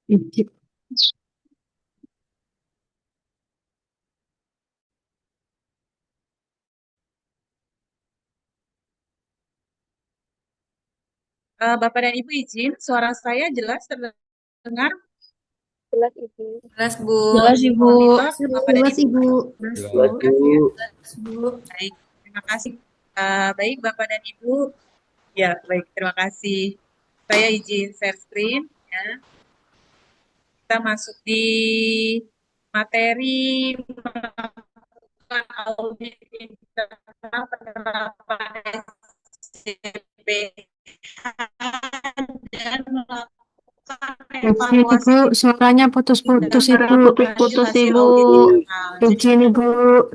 Izin. Bapak dan Ibu izin, suara saya jelas terdengar. Jelas Ibu. Jelas, Bu. Jelas Ibu. Monitor, Bapak dan Jelas Ibu. Ibu. Jelas, Bu. Jelas, Bu. Jelas, Bu. Baik, terima kasih. Baik, Bapak dan Ibu. Ya, baik, terima kasih. Saya izin share screen. Ya. Kita masuk di materi melakukan audit internal penerapan SCPH dan melakukan Izin evaluasi Ibu, suaranya putus-putus tindakan Ibu. lanjut Putus-putus hasil Ibu. audit internal. Jadi Izin Ibu,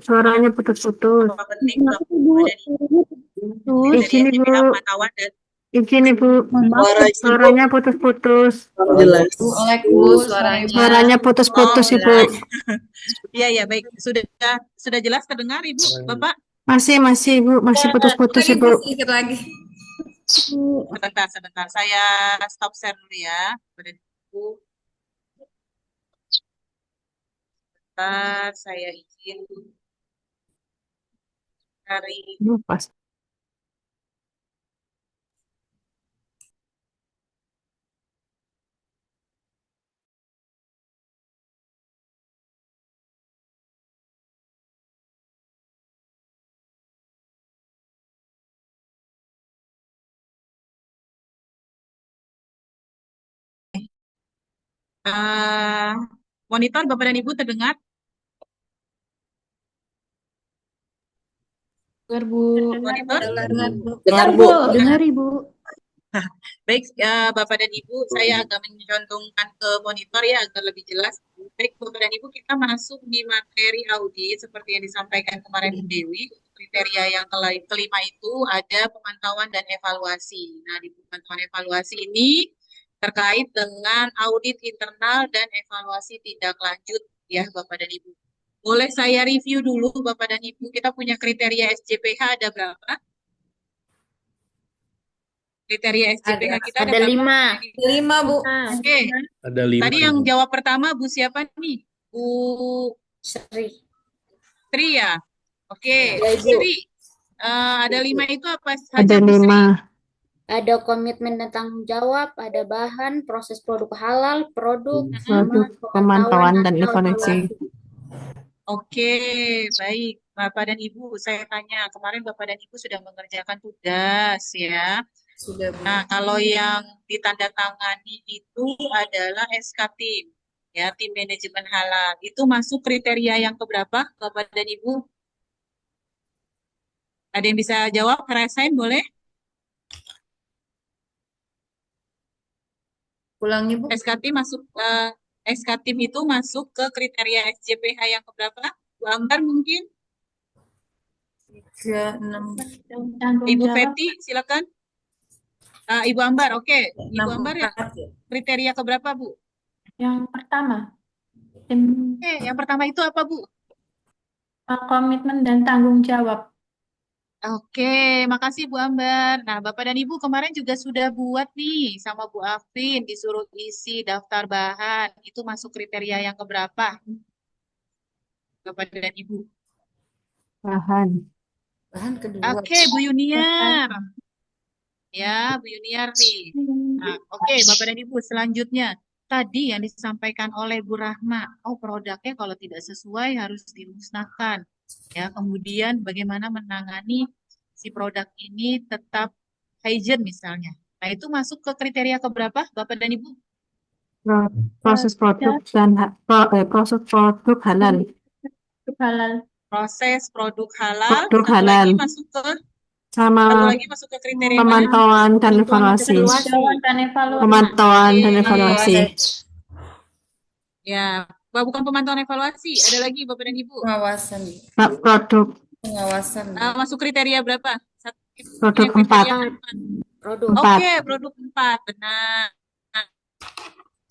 suaranya putus-putus. apa penting Kenapa sih, Bu? Bapak dan Ibu Putus. dari Izin Ibu. SCPH pemantauan dan Izin Ibu. Mohon maaf. Suaranya putus-putus. Jelas. Bu, olek, Bu, suaranya. Suaranya oh putus-putus Ibu. baik. Iya ya baik sudah jelas terdengar Ibu Bapak. Masih Ibu, masih putus-putus Lagi, Bu, Ibu. sedikit lagi. Sebentar saya stop share dulu ya. Bapak dan Ibu, sebentar saya izin cari. Pas. Eh, Monitor Bapak dan Ibu terdengar? Dengar, Bu. Monitor? Dengar, Bu. Dengar, Bu. Dengar, Ibu. Baik, Bapak dan Ibu, saya agak mencontohkan ke monitor ya agar lebih jelas. Baik, Bapak dan Ibu, kita masuk di materi audit seperti yang disampaikan kemarin Bu Dewi. Kriteria yang kelima itu ada pemantauan dan evaluasi. Nah, di pemantauan evaluasi ini terkait dengan audit internal dan evaluasi tindak lanjut ya Bapak dan Ibu. Boleh saya review dulu Bapak dan Ibu, kita punya kriteria SJPH ada berapa? Kriteria SJPH kita ada berapa? 5, Bu. Oke, Ada 5. tadi yang jawab pertama Bu siapa nih? Bu Sri. Tri ya? Oke, Ya, Bu Ibu. Tri. Ada 5 itu apa saja Ada Bu Sri? 5. Ada komitmen dan tanggung jawab, ada bahan, proses produk halal, produk, Produk pemantauan dan evaluasi. Oke, baik. Bapak dan Ibu, saya tanya, kemarin Bapak dan Ibu sudah mengerjakan tugas ya. Sudah, Bu. Nah, kalau yang ditandatangani itu adalah SK tim, ya, tim manajemen halal. Itu masuk kriteria yang keberapa, Bapak dan Ibu? Ada yang bisa jawab, ngerasain boleh? Ulangi, Bu. SK tim masuk SK tim itu masuk ke kriteria SJPH yang keberapa? Bu Ambar mungkin? 3, 6. Ibu Feti, silakan. Ibu Ambar, oke. Ibu 6, Ambar ya, 4, ya. kriteria keberapa, Bu? Yang pertama, tim Oke, yang pertama itu apa, Bu? komitmen dan tanggung jawab. Oke, makasih Bu Ambar. Nah, Bapak dan Ibu kemarin juga sudah buat nih sama Bu Afin, disuruh isi daftar bahan. Itu masuk kriteria yang keberapa, Bapak dan Ibu? Bahan. Bahan kedua. Oke, Bu Yuniar. Ya, Bu Yuniar nih. Nah, oke, Bapak dan Ibu, selanjutnya. Tadi yang disampaikan oleh Bu Rahma, oh produknya kalau tidak sesuai harus dimusnahkan. Ya, kemudian bagaimana menangani si produk ini tetap hygiene misalnya. Nah, itu masuk ke kriteria keberapa, Bapak dan Ibu? Proses produk dan proses produk halal. Halal. Proses produk halal, Produk satu halal. lagi masuk ke Sama ke kriteria mana? pemantauan dan evaluasi. Pemantauan dan evaluasi. Pemantauan dan Oke. evaluasi. Ya, bukan pemantauan evaluasi, ada lagi Bapak dan Ibu. Pengawasan. Produk Pengawasan. Masuk kriteria berapa? Produk Punya kriteria 4. empat. Produk. Oke, produk 4, benar.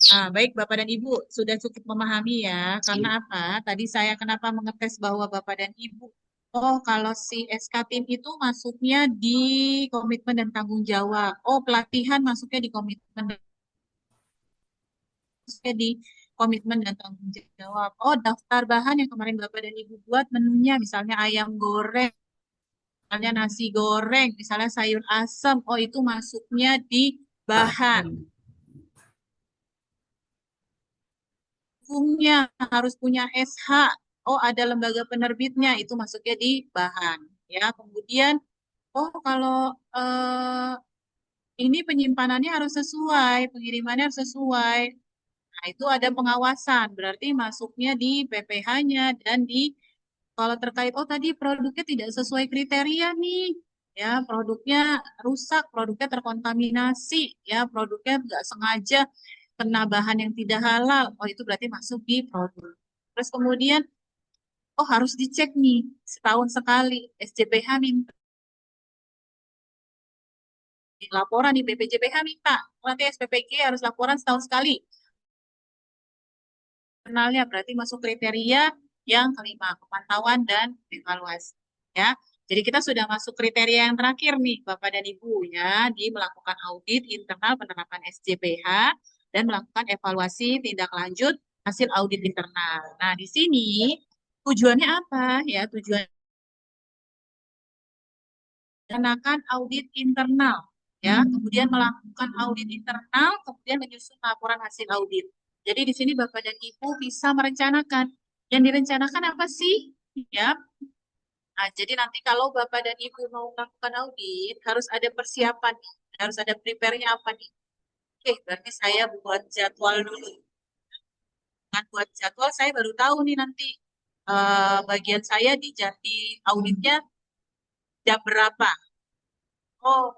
Nah, baik Bapak dan Ibu, sudah cukup memahami ya. Karena apa? Tadi saya kenapa mengetes bahwa Bapak dan Ibu, oh kalau si SK tim itu masuknya di komitmen dan tanggung jawab. Oh, pelatihan masuknya di komitmen dan masuknya di komitmen dan tanggung jawab. Oh, daftar bahan yang kemarin Bapak dan Ibu buat menunya, misalnya ayam goreng, misalnya nasi goreng, misalnya sayur asam. Oh, itu masuknya di bahan. Hukumnya harus punya SH. Oh, ada lembaga penerbitnya, itu masuknya di bahan. Ya, kemudian, oh kalau ini penyimpanannya harus sesuai, pengirimannya harus sesuai. Nah, itu ada pengawasan, berarti masuknya di PPH-nya dan di kalau terkait, oh tadi produknya tidak sesuai kriteria nih, ya produknya rusak, produknya terkontaminasi, ya produknya nggak sengaja kena bahan yang tidak halal, oh itu berarti masuk di produk. Terus kemudian, oh harus dicek nih setahun sekali, SJPH minta laporan nih, BPJPH minta, nanti SPPG harus laporan setahun sekali. Internalnya berarti masuk kriteria yang kelima, pemantauan dan evaluasi. Ya, jadi kita sudah masuk kriteria yang terakhir nih, Bapak dan Ibu ya, di melakukan audit internal penerapan SJPH dan melakukan evaluasi tindak lanjut hasil audit internal. Nah, di sini tujuannya apa ya? Tujuan melaksanakan audit internal ya, kemudian melakukan audit internal, kemudian menyusun laporan hasil audit. Jadi di sini Bapak dan Ibu bisa merencanakan. Yang direncanakan apa sih? Ya. Nah, jadi nanti kalau Bapak dan Ibu mau melakukan audit, harus ada persiapan, harus ada prepare-nya apa nih? Oke, berarti saya buat jadwal dulu. Dengan buat jadwal, saya baru tahu nih nanti bagian saya di auditnya jam berapa. Oh,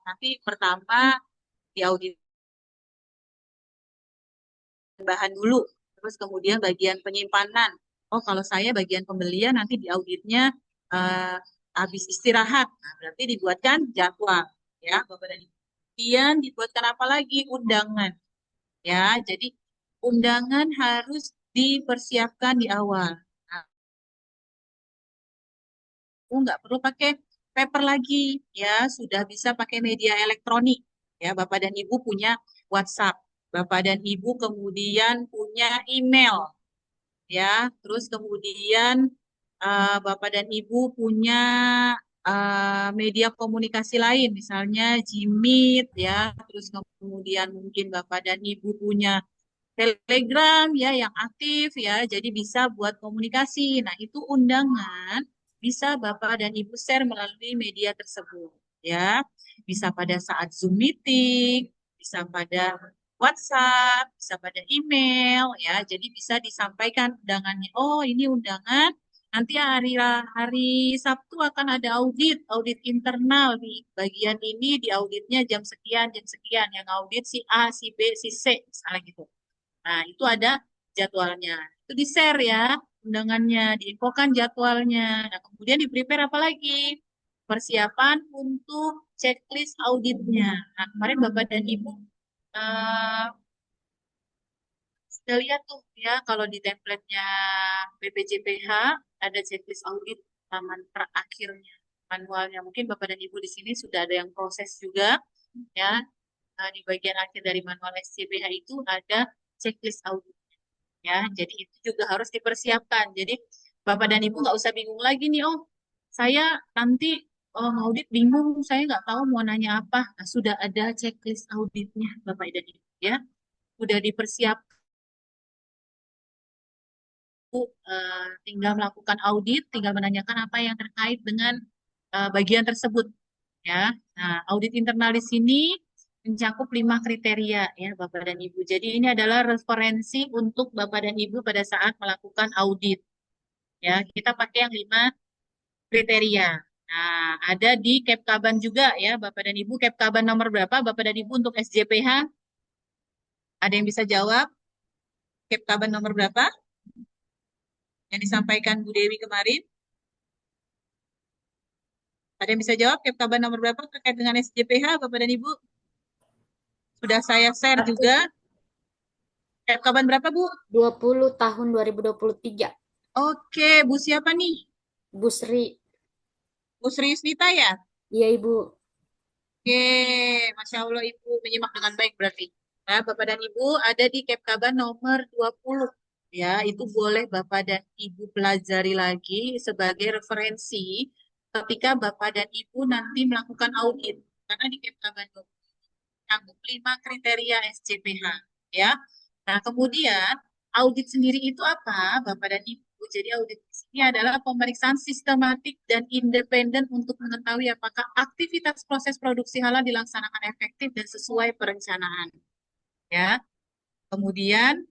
nanti pertama di audit bahan dulu, terus kemudian bagian penyimpanan. Oh, kalau saya bagian pembelian nanti di auditnya eh, habis istirahat. Nah, berarti dibuatkan jadwal ya, Bapak dan Ibu. Kemudian dibuatkan apa lagi? Undangan. Ya, jadi undangan harus dipersiapkan di awal. Nah, nggak perlu pakai paper lagi, ya sudah bisa pakai media elektronik. Ya, Bapak dan Ibu punya WhatsApp, Bapak dan Ibu kemudian punya email, ya, terus kemudian Bapak dan Ibu punya media komunikasi lain, misalnya Jimit, ya, terus kemudian mungkin Bapak dan Ibu punya Telegram ya yang aktif ya, jadi bisa buat komunikasi. Nah, itu undangan bisa Bapak dan Ibu share melalui media tersebut ya. Bisa pada saat Zoom meeting, bisa pada WhatsApp, bisa pada email ya. Jadi bisa disampaikan undangannya. Oh, ini undangan. Nanti hari Sabtu akan ada audit internal di bagian ini, di auditnya jam sekian. Yang audit si A, si B, si C, misalnya gitu. Nah, itu ada jadwalnya. Itu di-share ya undangannya, diinfokan jadwalnya. Nah, kemudian di-prepare apa lagi? Persiapan untuk checklist auditnya. Nah, kemarin Bapak dan Ibu eh, sudah lihat tuh ya, kalau di template-nya BPJPH ada checklist audit taman terakhirnya, manualnya. Mungkin Bapak dan Ibu di sini sudah ada yang proses juga ya. Di bagian akhir dari manual SCBH itu ada checklist audit. Ya, jadi itu juga harus dipersiapkan. Jadi Bapak dan Ibu nggak usah bingung lagi nih, oh saya nanti ngaudit bingung, saya nggak tahu mau nanya apa. Nah, sudah ada checklist auditnya, Bapak dan Ibu ya, sudah dipersiapkan. Tinggal melakukan audit, tinggal menanyakan apa yang terkait dengan bagian tersebut ya. Nah, audit internal di sini mencakup 5 kriteria ya Bapak dan Ibu. Jadi ini adalah referensi untuk Bapak dan Ibu pada saat melakukan audit. Ya, kita pakai yang 5 kriteria. Nah, ada di Kepkaban juga ya Bapak dan Ibu. Kepkaban nomor berapa Bapak dan Ibu untuk SJPH? Ada yang bisa jawab? Kepkaban nomor berapa? Yang disampaikan Bu Dewi kemarin? Ada yang bisa jawab Kepkaban nomor berapa terkait dengan SJPH Bapak dan Ibu? Sudah saya share juga. Kepkaban berapa Bu? 20 tahun 2023. Oke, Bu siapa nih? Bu Sri. Bu Sri Yusnita ya? Iya, Ibu. Oke, Masya Allah Ibu menyimak dengan baik berarti. Nah, Bapak dan Ibu ada di Kepkaban nomor 20. Ya, itu boleh Bapak dan Ibu pelajari lagi sebagai referensi ketika Bapak dan Ibu nanti melakukan audit. Karena di Kepkaban 20 mencakup 5 kriteria SCPH. Ya. Nah, kemudian audit sendiri itu apa, Bapak dan Ibu? Jadi audit ini adalah pemeriksaan sistematik dan independen untuk mengetahui apakah aktivitas proses produksi halal dilaksanakan efektif dan sesuai perencanaan. Ya. Kemudian,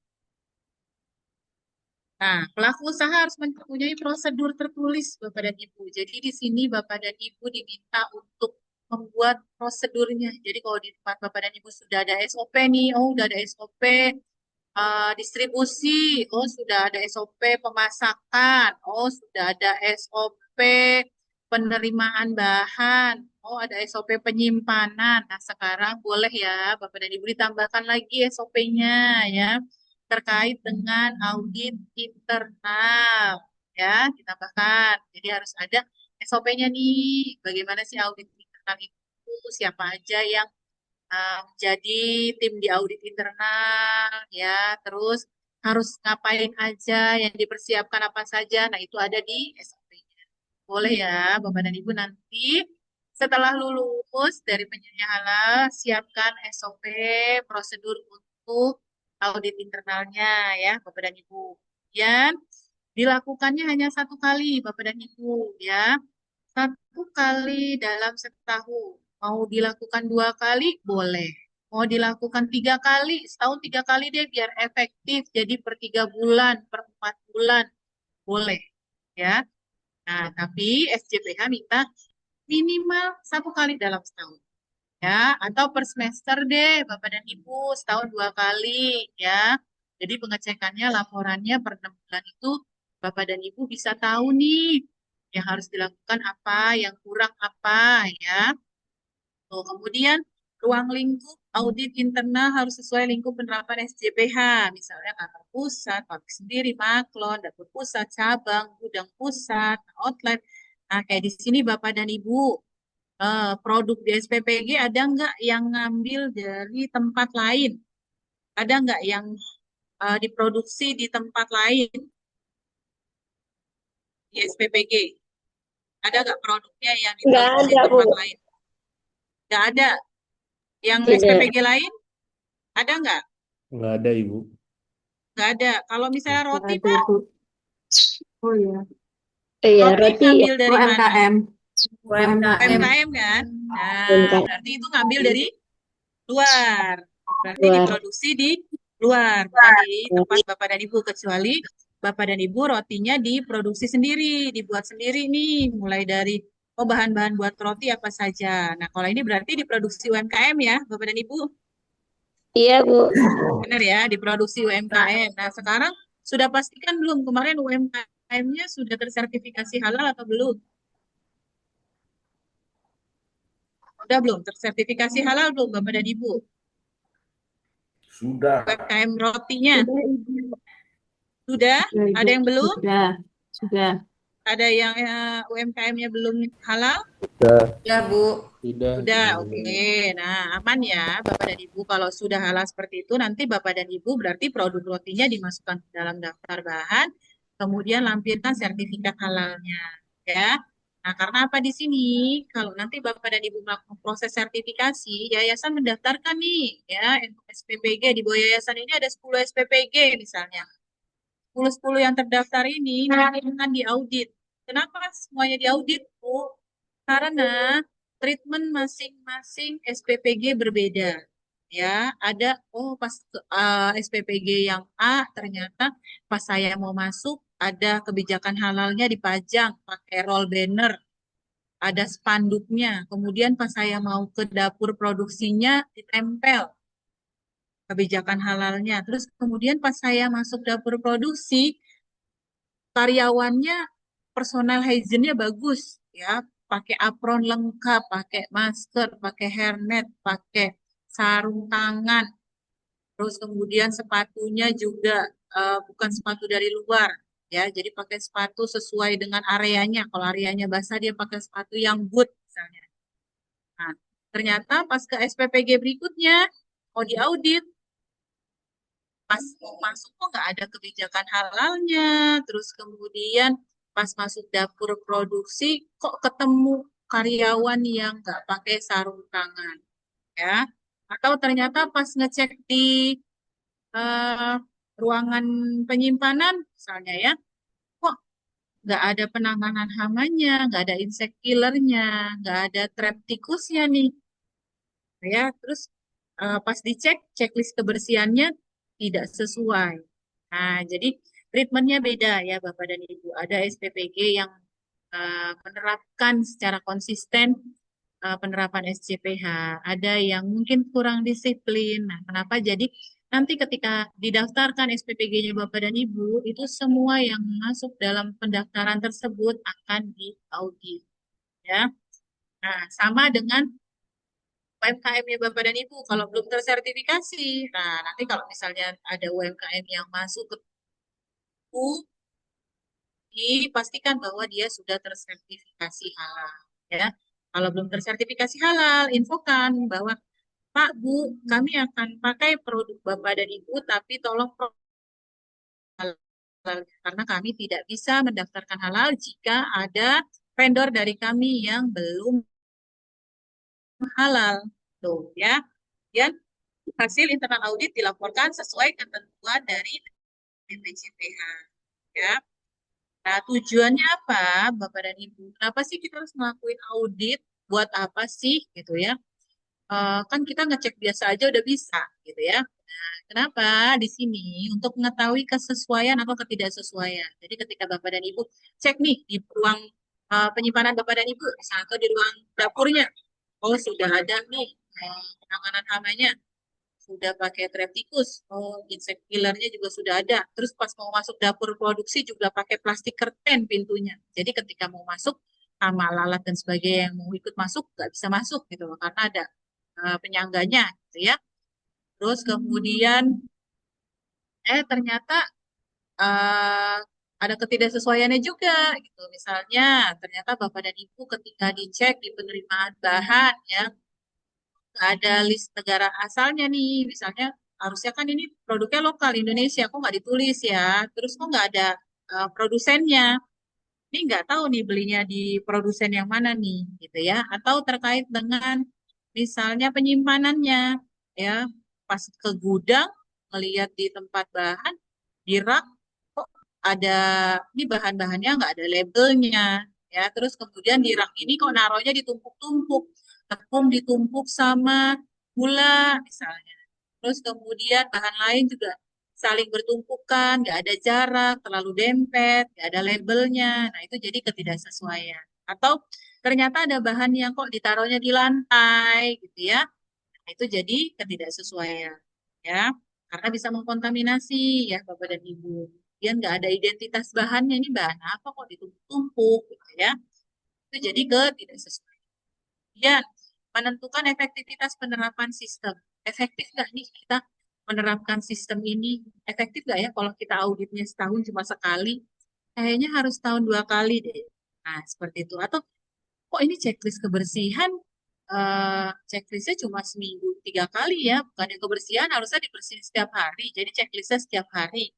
nah, pelaku usaha harus mempunyai prosedur tertulis, Bapak dan Ibu. Jadi di sini Bapak dan Ibu diminta untuk membuat prosedurnya. Jadi kalau di tempat Bapak dan Ibu sudah ada SOP nih, oh udah ada SOP distribusi, oh sudah ada SOP pemasakan, oh sudah ada SOP penerimaan bahan, oh ada SOP penyimpanan. Nah sekarang boleh ya Bapak dan Ibu ditambahkan lagi SOP-nya ya terkait dengan audit internal ya ditambahkan. Jadi harus ada SOP-nya nih. Bagaimana sih audit internal itu? Siapa aja yang jadi tim di audit internal ya, terus harus ngapain aja, yang dipersiapkan apa saja. Nah, itu ada di SOP-nya. Boleh ya, Bapak dan Ibu nanti setelah lulus dari penyedia halal, siapkan SOP prosedur untuk audit internalnya ya, Bapak dan Ibu. Kemudian dilakukannya hanya 1 kali, Bapak dan Ibu ya. 1 kali dalam setahun. Mau dilakukan 2 kali, boleh. Mau dilakukan 3 kali, setahun 3 kali deh biar efektif. Jadi per 3 bulan, per 4 bulan, boleh. Ya. Nah, tapi SCPH minta minimal 1 kali dalam setahun. Ya, atau per semester deh, Bapak dan Ibu, setahun 2 kali. Ya. Jadi pengecekannya, laporannya per 6 bulan itu Bapak dan Ibu bisa tahu nih yang harus dilakukan apa, yang kurang apa, ya. Tuh, kemudian ruang lingkup audit internal harus sesuai lingkup penerapan SCPH, misalnya kantor pusat, pabrik sendiri, maklon, dapur pusat, cabang, gudang pusat, outlet. Nah, kayak di sini Bapak dan Ibu, produk di SPPG ada nggak yang ngambil dari tempat lain? Ada nggak yang diproduksi di tempat lain di SPPG? Ada nggak produknya yang Nggak diproduksi di ada, Bu. tempat lain? Nggak ada. Yang Tidak. SPPG lain, ada nggak? Nggak ada, Ibu. Nggak ada. Kalau misalnya Nggak roti, ada, Pak, Bu. Oh iya. Iya, roti roti ngambil dari mana? UMKM. UMKM. UMKM kan? Nah, UMKM. berarti itu ngambil dari luar. Berarti luar. diproduksi di luar, bukan di tempat Bapak dan Ibu. Kecuali Bapak dan Ibu rotinya diproduksi sendiri, dibuat sendiri nih. Mulai dari bahan-bahan buat roti apa saja. Nah, kalau ini berarti diproduksi UMKM ya, Bapak dan Ibu. Iya, Bu. Benar ya, diproduksi UMKM. Nah, sekarang sudah pastikan belum kemarin UMKM-nya sudah tersertifikasi halal atau belum? Sudah belum tersertifikasi halal belum, Bapak dan Ibu? Sudah. UMKM rotinya sudah? Sudah, Ibu. Ada yang belum? Sudah. Ada yang UMKM-nya belum halal? Ya, Bu. Sudah. Sudah, oke. Nah, aman ya Bapak dan Ibu. Kalau sudah halal seperti itu, nanti Bapak dan Ibu berarti produk rotinya dimasukkan ke dalam daftar bahan, kemudian lampirkan sertifikat halalnya. Ya. Nah, karena apa di sini? Kalau nanti Bapak dan Ibu melakukan proses sertifikasi, yayasan mendaftarkan nih, ya, untuk SPPG. Di bawah yayasan ini ada 10 SPPG misalnya. 10 yang terdaftar ini nanti akan diaudit. Kenapa semuanya diaudit, Bu? Karena treatment masing-masing SPPG berbeda. Ya, ada pas SPPG yang A ternyata pas saya mau masuk ada kebijakan halalnya dipajang pakai roll banner, ada spanduknya. Kemudian pas saya mau ke dapur produksinya ditempel kebijakan halalnya. Terus kemudian pas saya masuk dapur produksi, karyawannya personal hygiene-nya bagus, ya, pakai apron lengkap, pakai masker, pakai hairnet, pakai sarung tangan. Terus kemudian sepatunya juga bukan sepatu dari luar, ya, jadi pakai sepatu sesuai dengan areanya. Kalau areanya basah dia pakai sepatu yang boot misalnya. Nah, ternyata pas ke SPPG berikutnya mau diaudit, pas mau masuk kok nggak ada kebijakan halalnya, terus kemudian pas masuk dapur produksi kok ketemu karyawan yang nggak pakai sarung tangan, ya. Atau ternyata pas ngecek di eh, ruangan penyimpanan, misalnya ya, kok nggak ada penanganan hamanya, nggak ada insect killernya, nggak ada trap tikusnya nih, ya. Terus pas dicek, checklist kebersihannya tidak sesuai. Nah, jadi treatmentnya beda ya Bapak dan Ibu. Ada SPPG yang menerapkan secara konsisten penerapan SCPH. Ada yang mungkin kurang disiplin. Nah, kenapa? Jadi nanti ketika didaftarkan SPPG-nya Bapak dan Ibu, itu semua yang masuk dalam pendaftaran tersebut akan diaudit. Ya. Nah, sama dengan UMKM-nya Bapak dan Ibu, kalau belum tersertifikasi, nah nanti kalau misalnya ada UMKM yang masuk ke Bu, dipastikan bahwa dia sudah tersertifikasi halal. Ya, kalau belum tersertifikasi halal, infokan bahwa Pak, Bu, kami akan pakai produk Bapak dan Ibu, tapi tolong produk halal karena kami tidak bisa mendaftarkan halal jika ada vendor dari kami yang belum halal. Tuh, ya. Dan hasil internal audit dilaporkan sesuai ketentuan dari BPJPH. Ya. Nah, tujuannya apa, Bapak dan Ibu? Kenapa sih kita harus ngelakuin audit? Buat apa sih, gitu ya? Kan kita ngecek biasa aja udah bisa, gitu ya. Nah, kenapa? Di sini untuk mengetahui kesesuaian atau ketidaksesuaian. Jadi ketika Bapak dan Ibu cek nih di ruang penyimpanan Bapak dan Ibu, misalnya atau di ruang dapurnya, oh sudah ada nih penanganan hamanya, sudah pakai trap tikus, oh insect killernya juga sudah ada. Terus pas mau masuk dapur produksi juga pakai plastik kerten pintunya. Jadi ketika mau masuk, hama lalat dan sebagainya yang mau ikut masuk nggak bisa masuk gitu loh, karena ada penyangganya gitu ya. Terus kemudian ternyata eh, ada ketidaksesuaiannya juga gitu. Misalnya ternyata Bapak dan Ibu ketika dicek di penerimaan bahan ya, nggak ada list negara asalnya nih. Misalnya harusnya kan ini produknya lokal Indonesia, kok nggak ditulis ya? Terus kok nggak ada produsennya? Ini nggak tahu nih belinya di produsen yang mana nih, gitu ya? Atau terkait dengan misalnya penyimpanannya, ya pas ke gudang melihat di tempat bahan di rak kok ada ini bahan-bahannya nggak ada labelnya, ya. Terus kemudian di rak ini kok naruhnya ditumpuk-tumpuk, tepung ditumpuk sama gula misalnya. Terus kemudian bahan lain juga saling bertumpukan, nggak ada jarak, terlalu dempet, nggak ada labelnya. Nah, itu jadi ketidaksesuaian. Atau ternyata ada bahan yang kok ditaruhnya di lantai, gitu ya. Nah, itu jadi ketidaksesuaian, ya. Karena bisa mengkontaminasi, ya, Bapak dan Ibu. Kemudian nggak ada identitas bahannya, ini bahan apa kok ditumpuk-tumpuk, gitu ya. Itu jadi ketidaksesuaian. Kemudian menentukan efektivitas penerapan sistem. Efektif nggak nih kita menerapkan sistem ini? Efektif nggak ya kalau kita auditnya setahun cuma sekali? Kayaknya harus tahun 2 kali deh. Nah, seperti itu. Atau kok ini checklist kebersihan, checklistnya cuma seminggu 3 kali ya? Bukan yang kebersihan harusnya dibersihin setiap hari. Jadi checklistnya setiap hari.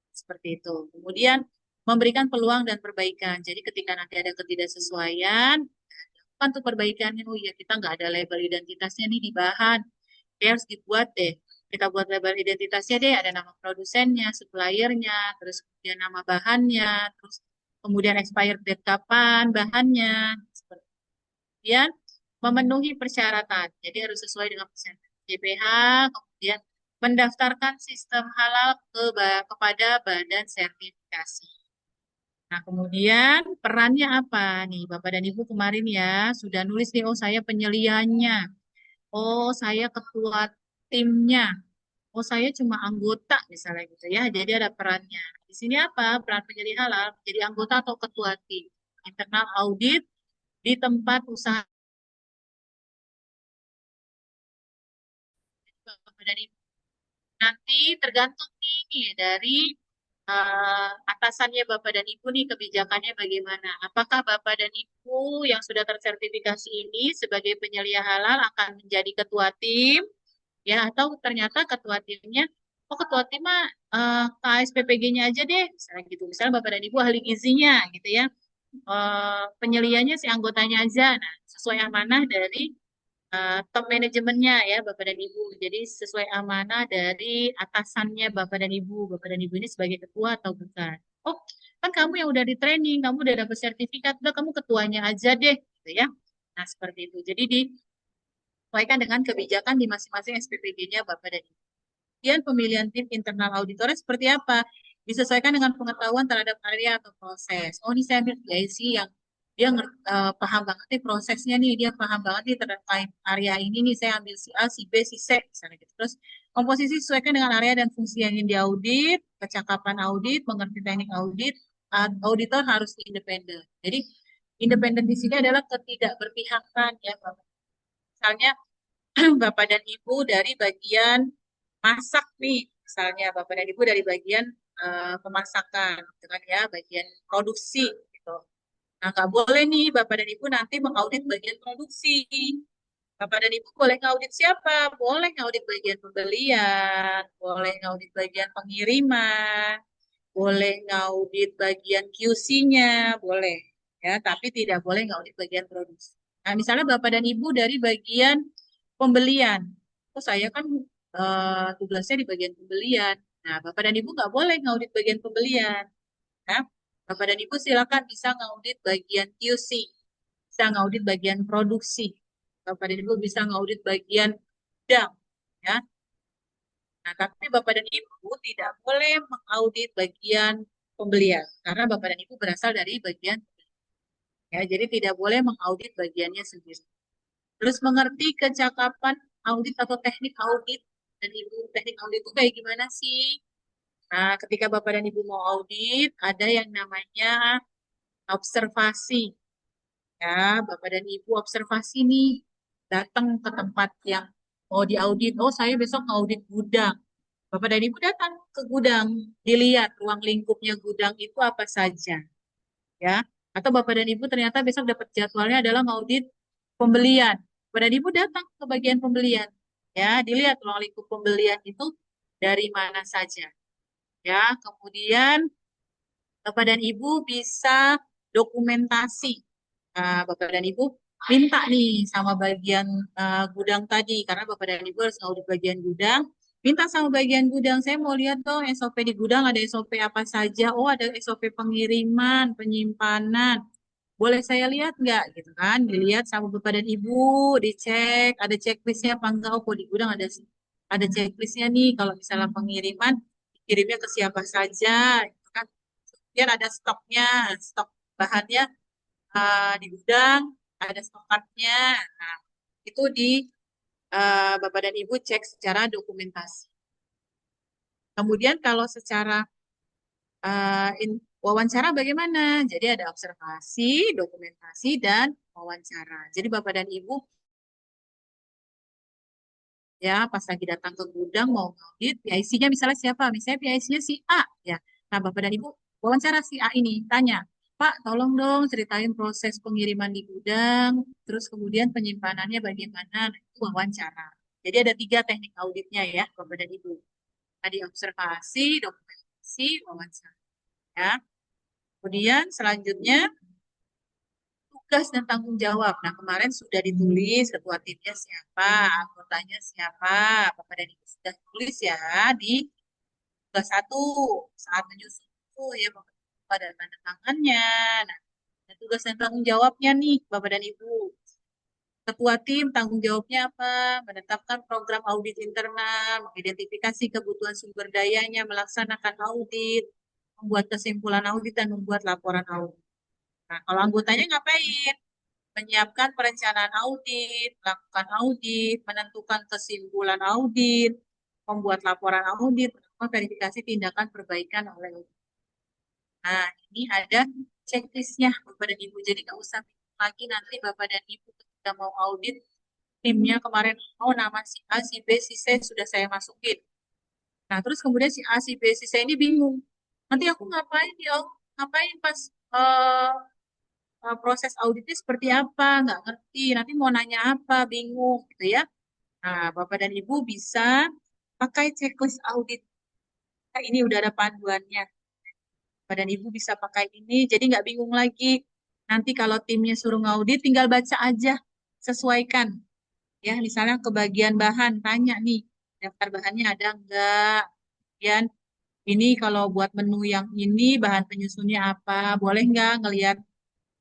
Seperti itu. Kemudian memberikan peluang dan perbaikan. Jadi ketika nanti ada ketidaksesuaian, kan untuk perbaikannya, oh iya kita nggak ada label identitasnya nih di bahan, ya harus dibuat deh. Kita buat label identitasnya deh, ada nama produsennya, suppliernya, terus kemudian nama bahannya, terus kemudian expired date kapan bahannya, kemudian memenuhi persyaratan, jadi harus sesuai dengan persyaratan JPH, kemudian mendaftarkan sistem halal kepada badan sertifikasi. Nah, kemudian perannya apa nih Bapak dan Ibu kemarin ya sudah nulis nih, oh saya penyeliannya, oh saya ketua timnya, oh saya cuma anggota misalnya gitu ya. Jadi ada perannya. Di sini apa? Peran penyeliah halal jadi anggota atau ketua tim. Internal audit di tempat usaha Bapak dan Ibu. Nanti tergantung nih dari atasannya Bapak dan Ibu nih kebijakannya bagaimana. Apakah Bapak dan Ibu yang sudah tersertifikasi ini sebagai penyelia halal akan menjadi ketua tim, ya, atau ternyata ketua timnya oh ketua tim mah KSPPG-nya aja deh, misalnya gitu. Misalnya Bapak dan Ibu ahli gizinya gitu ya. Penyelianya si anggotanya aja. Nah, sesuai amanah dari top manajemennya ya Bapak dan Ibu. Jadi sesuai amanah dari atasannya Bapak dan Ibu. Bapak dan Ibu ini sebagai ketua atau bukan. Oh, kan kamu yang udah di training, kamu udah dapat sertifikat, udah kamu ketuanya aja deh gitu ya. Nah, seperti itu. Jadi disesuaikan dengan kebijakan di masing-masing SPPG-nya Bapak dan Ibu. Kemudian pemilihan tim internal auditornya seperti apa? Disesuaikan dengan pengetahuan terhadap area atau proses. Oh, ini saya ambil PIC yang dia paham banget nih prosesnya nih, dia paham banget nih terkait area ini nih, saya ambil si A, si B, si C, misalnya gitu. Terus komposisi sesuaikan dengan area dan fungsi yang ingin diaudit, kecakapan audit, mengerti teknik audit, auditor harus independen. Jadi independen di sini adalah ketidakberpihakan ya, Bapak. Misalnya Bapak dan Ibu dari bagian masak nih, misalnya Bapak dan Ibu dari bagian pemasakan, gitu kan ya, bagian produksi gitu. Nah, nggak boleh nih Bapak dan Ibu nanti mengaudit bagian produksi. Bapak dan Ibu boleh ngaudit siapa? Boleh ngaudit bagian pembelian, boleh ngaudit bagian pengiriman, boleh ngaudit bagian QC-nya, boleh ya, tapi tidak boleh ngaudit bagian produksi. Nah, misalnya Bapak dan Ibu dari bagian pembelian, oh saya kan tugasnya di bagian pembelian. Nah, Bapak dan Ibu nggak boleh ngaudit bagian pembelian. Nah, Bapak dan Ibu silakan bisa ngaudit bagian QC, bisa ngaudit bagian produksi. Bapak dan Ibu bisa ngaudit bagian gudang, ya. Nah, tapi Bapak dan Ibu tidak boleh mengaudit bagian pembelian karena Bapak dan Ibu berasal dari bagian ya, jadi tidak boleh mengaudit bagiannya sendiri. Terus mengerti kecakapan audit atau teknik audit dan Ibu, teknik audit itu kayak gimana sih? Nah, ketika Bapak dan Ibu mau audit, ada yang namanya observasi. Ya, Bapak dan Ibu observasi nih, datang ke tempat yang mau diaudit. Oh, saya besok audit gudang. Bapak dan Ibu datang ke gudang, dilihat ruang lingkupnya gudang itu apa saja, ya. Atau Bapak dan Ibu ternyata besok dapat jadwalnya adalah ngaudit pembelian. Bapak dan Ibu datang ke bagian pembelian, ya, dilihat ruang lingkup pembelian itu dari mana saja, ya. Kemudian Bapak dan Ibu bisa dokumentasi. Bapak dan Ibu minta nih sama bagian gudang tadi, karena Bapak dan Ibu harus ngaudit bagian gudang. Minta sama bagian gudang, saya mau lihat dong SOP di gudang ada SOP apa saja. Oh, ada SOP pengiriman, penyimpanan. Boleh saya lihat nggak? Gitu kan? Dilihat sama Bapak dan Ibu, dicek, ada checklistnya apa enggak. Oh, kok di gudang ada checklistnya nih. Kalau misalnya pengiriman, kirimnya ke siapa saja. Gitu kan? Kemudian ada stoknya, stok bahannya di gudang, ada stok cardnya. Nah, itu di Bapak dan Ibu cek secara dokumentasi. Kemudian kalau secara wawancara bagaimana? Jadi ada observasi, dokumentasi, dan wawancara. Jadi Bapak dan Ibu ya pas lagi datang ke gudang mau ngaudit, PIC-nya misalnya siapa? Misalnya PIC-nya si A ya. Nah, Bapak dan Ibu wawancara si A ini, tanya, Pak, tolong dong ceritain proses pengiriman di gudang, terus kemudian penyimpanannya bagaimana, nah, itu wawancara. Jadi ada 3 teknik auditnya ya, Bapak dan Ibu. Tadi observasi, dokumentasi, wawancara. Ya. Kemudian selanjutnya tugas dan tanggung jawab. Nah, kemarin sudah ditulis ketua timnya siapa, anggotanya siapa, Bapak dan Ibu sudah tulis ya di tugas 1 saat menyusun itu ya Bapak pada tanda tangannya. Nah, ada tugas dan tanggung jawabnya nih Bapak dan Ibu. Ketua tim tanggung jawabnya apa? Menetapkan program audit internal, mengidentifikasi kebutuhan sumber dayanya, melaksanakan audit, membuat kesimpulan audit dan membuat laporan audit. Nah, kalau anggotanya ngapain? Menyiapkan perencanaan audit, melakukan audit, menentukan kesimpulan audit, membuat laporan audit, melakukan verifikasi tindakan perbaikan oleh audit. Nah, ini ada checklistnya Bapak dan Ibu. Jadi nggak usah lagi nanti Bapak dan Ibu ketika mau audit timnya kemarin, oh nama si A, si B, si C sudah saya masukin. Nah, terus kemudian si A, si B, si C ini bingung. Nanti aku ngapain ya? Ngapain pas proses auditnya seperti apa? Nggak ngerti. Nanti mau nanya apa? Bingung gitu ya. Nah, Bapak dan Ibu bisa pakai checklist audit Nah, ini udah ada panduannya. Bapak dan Ibu bisa pakai ini, jadi nggak bingung lagi. Nanti kalau timnya suruh ngaudit, tinggal baca aja, sesuaikan. Ya, misalnya ke bagian bahan, tanya nih, daftar bahannya ada nggak? Kemudian ini kalau buat menu yang ini, bahan penyusunnya apa? Boleh nggak ngelihat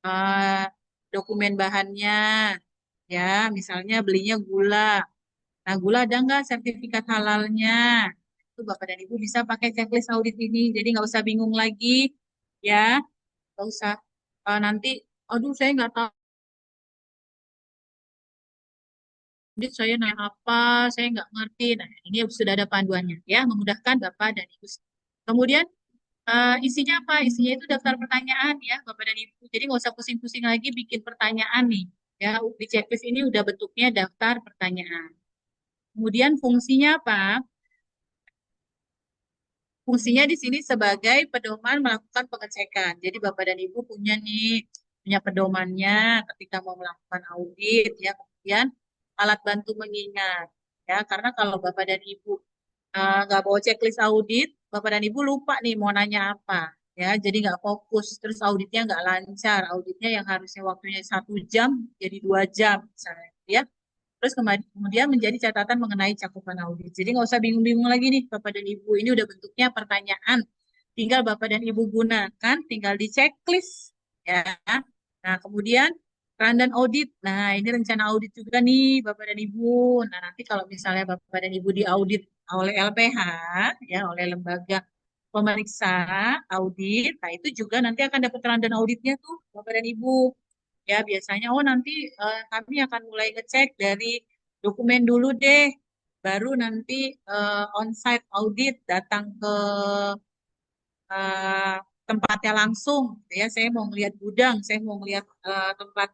eh, dokumen bahannya? Ya, misalnya belinya gula. Nah, gula ada nggak sertifikat halalnya? Itu Bapak dan Ibu bisa pakai checklist audit ini. Jadi nggak usah bingung lagi, ya. Nggak usah nanti, aduh saya nggak tahu audit, saya nanya apa, saya nggak ngerti. Nah, ini sudah ada panduannya, ya, memudahkan Bapak dan Ibu. Kemudian isinya apa? Isinya itu daftar pertanyaan, ya, Bapak dan Ibu. Jadi nggak usah pusing-pusing lagi bikin pertanyaan nih. Ya, di checklist ini udah bentuknya daftar pertanyaan. Kemudian fungsinya apa? Fungsinya di sini sebagai pedoman melakukan pengecekan. Jadi Bapak dan Ibu punya nih, punya pedomannya ketika mau melakukan audit, ya. Kemudian alat bantu mengingat, ya. Karena kalau Bapak dan Ibu nggak bawa checklist audit, Bapak dan Ibu lupa nih mau nanya apa, ya. Jadi nggak fokus, terus auditnya nggak lancar. Auditnya yang harusnya waktunya 1 jam jadi 2 jam, misalnya, ya. Terus kemudian menjadi catatan mengenai cakupan audit. Jadi nggak usah bingung-bingung lagi nih Bapak dan Ibu. Ini udah bentuknya pertanyaan. Tinggal Bapak dan Ibu gunakan, tinggal di checklist. Ya. Nah, kemudian rundown audit. Nah, ini rencana audit juga nih Bapak dan Ibu. Nah, nanti kalau misalnya Bapak dan Ibu diaudit oleh LPH, ya, oleh lembaga pemeriksa audit, nah itu juga nanti akan dapat rundown auditnya tuh Bapak dan Ibu. Ya, biasanya, oh nanti kami akan mulai ngecek dari dokumen dulu deh, baru nanti on-site audit datang ke eh, tempatnya langsung. Ya, saya mau melihat gudang, saya mau melihat tempat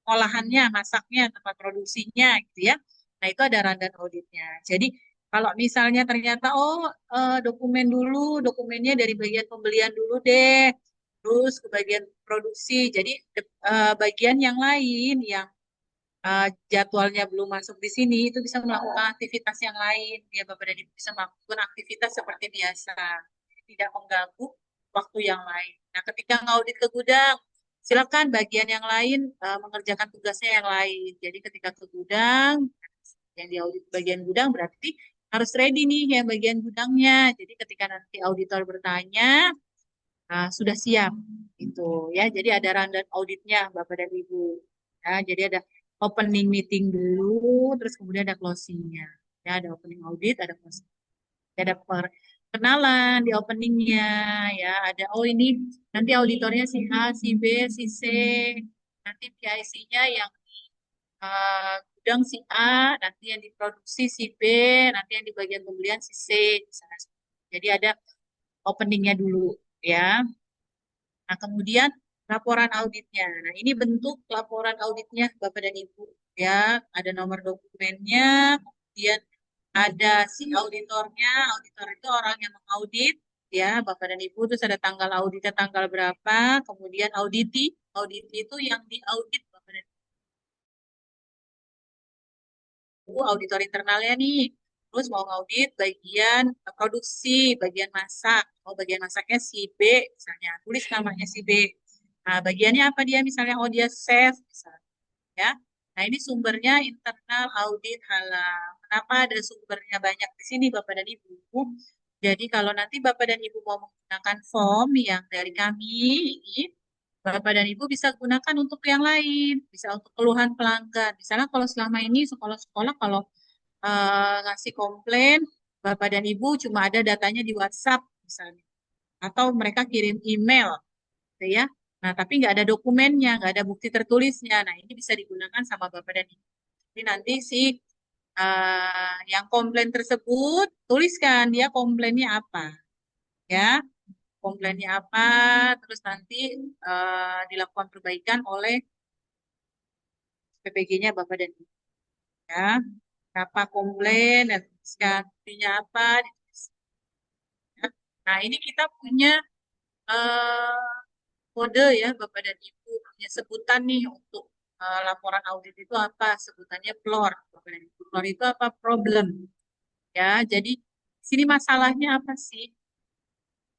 olahannya, masaknya, tempat produksinya, gitu ya. Nah, itu ada rundown auditnya. Jadi, kalau misalnya ternyata, oh dokumen dulu, dokumennya dari bagian pembelian dulu deh, terus ke bagian produksi. Jadi, bagian yang lain, yang jadwalnya belum masuk di sini, itu bisa melakukan aktivitas yang lain. Ya, Bapak dan Ibu bisa melakukan aktivitas seperti biasa. Tidak mengganggu waktu yang lain. Nah, ketika ngaudit ke gudang, silakan bagian yang lain mengerjakan tugasnya yang lain. Jadi ketika ke gudang, yang diaudit bagian gudang berarti harus ready nih yang bagian gudangnya. Jadi ketika nanti auditor bertanya, sudah siap gitu ya. Jadi ada rundown auditnya Bapak dan Ibu. Ya, jadi ada opening meeting dulu, terus kemudian ada closingnya. Ya, ada opening audit, ada closing. Ada perkenalan di openingnya, ya. Ada, oh ini nanti auditornya si A, si B, si C. Nanti PIC-nya yang di gudang si A, nanti yang diproduksi si B, nanti yang di bagian pembelian si C. Misalnya. Jadi ada openingnya dulu, ya. Nah, kemudian laporan auditnya. Nah, ini bentuk laporan auditnya, Bapak dan Ibu. Ya, ada nomor dokumennya, kemudian ada si auditornya. Auditor itu orang yang mengaudit, ya, Bapak dan Ibu. Terus ada tanggal auditnya, tanggal berapa. Kemudian auditi. Auditi itu yang diaudit, Bapak dan Ibu. Auditor internalnya nih. Terus mau ngaudit bagian produksi, bagian masak. Oh, bagian masaknya si B, misalnya. Tulis namanya si B. Nah, bagiannya apa dia? Misalnya, oh dia chef, misalnya. Ya. Nah, ini sumbernya internal audit halal. Kenapa ada sumbernya banyak di sini, Bapak dan Ibu? Jadi, kalau nanti Bapak dan Ibu mau menggunakan form yang dari kami, ini, Bapak dan Ibu bisa gunakan untuk yang lain. Bisa untuk keluhan pelanggan. Misalnya, kalau selama ini sekolah-sekolah, kalau ngasih komplain, Bapak dan Ibu cuma ada datanya di WhatsApp, misalnya. Atau mereka kirim email, gitu ya. Nah, tapi nggak ada dokumennya, nggak ada bukti tertulisnya. Nah, ini bisa digunakan sama Bapak dan Ibu. Jadi nanti si yang komplain tersebut, tuliskan dia komplainnya apa. Ya, komplainnya apa, terus nanti dilakukan perbaikan oleh PPG-nya Bapak dan Ibu. Ya, apa komplain, dan tuliskan buktinya apa. Ya. Nah, ini kita punya eh, kode ya Bapak dan Ibu, punya sebutan nih untuk laporan audit itu apa? Sebutannya PLOR. Bapak dan Ibu. PLOR itu apa? Problem. Ya, jadi Sini masalahnya apa sih?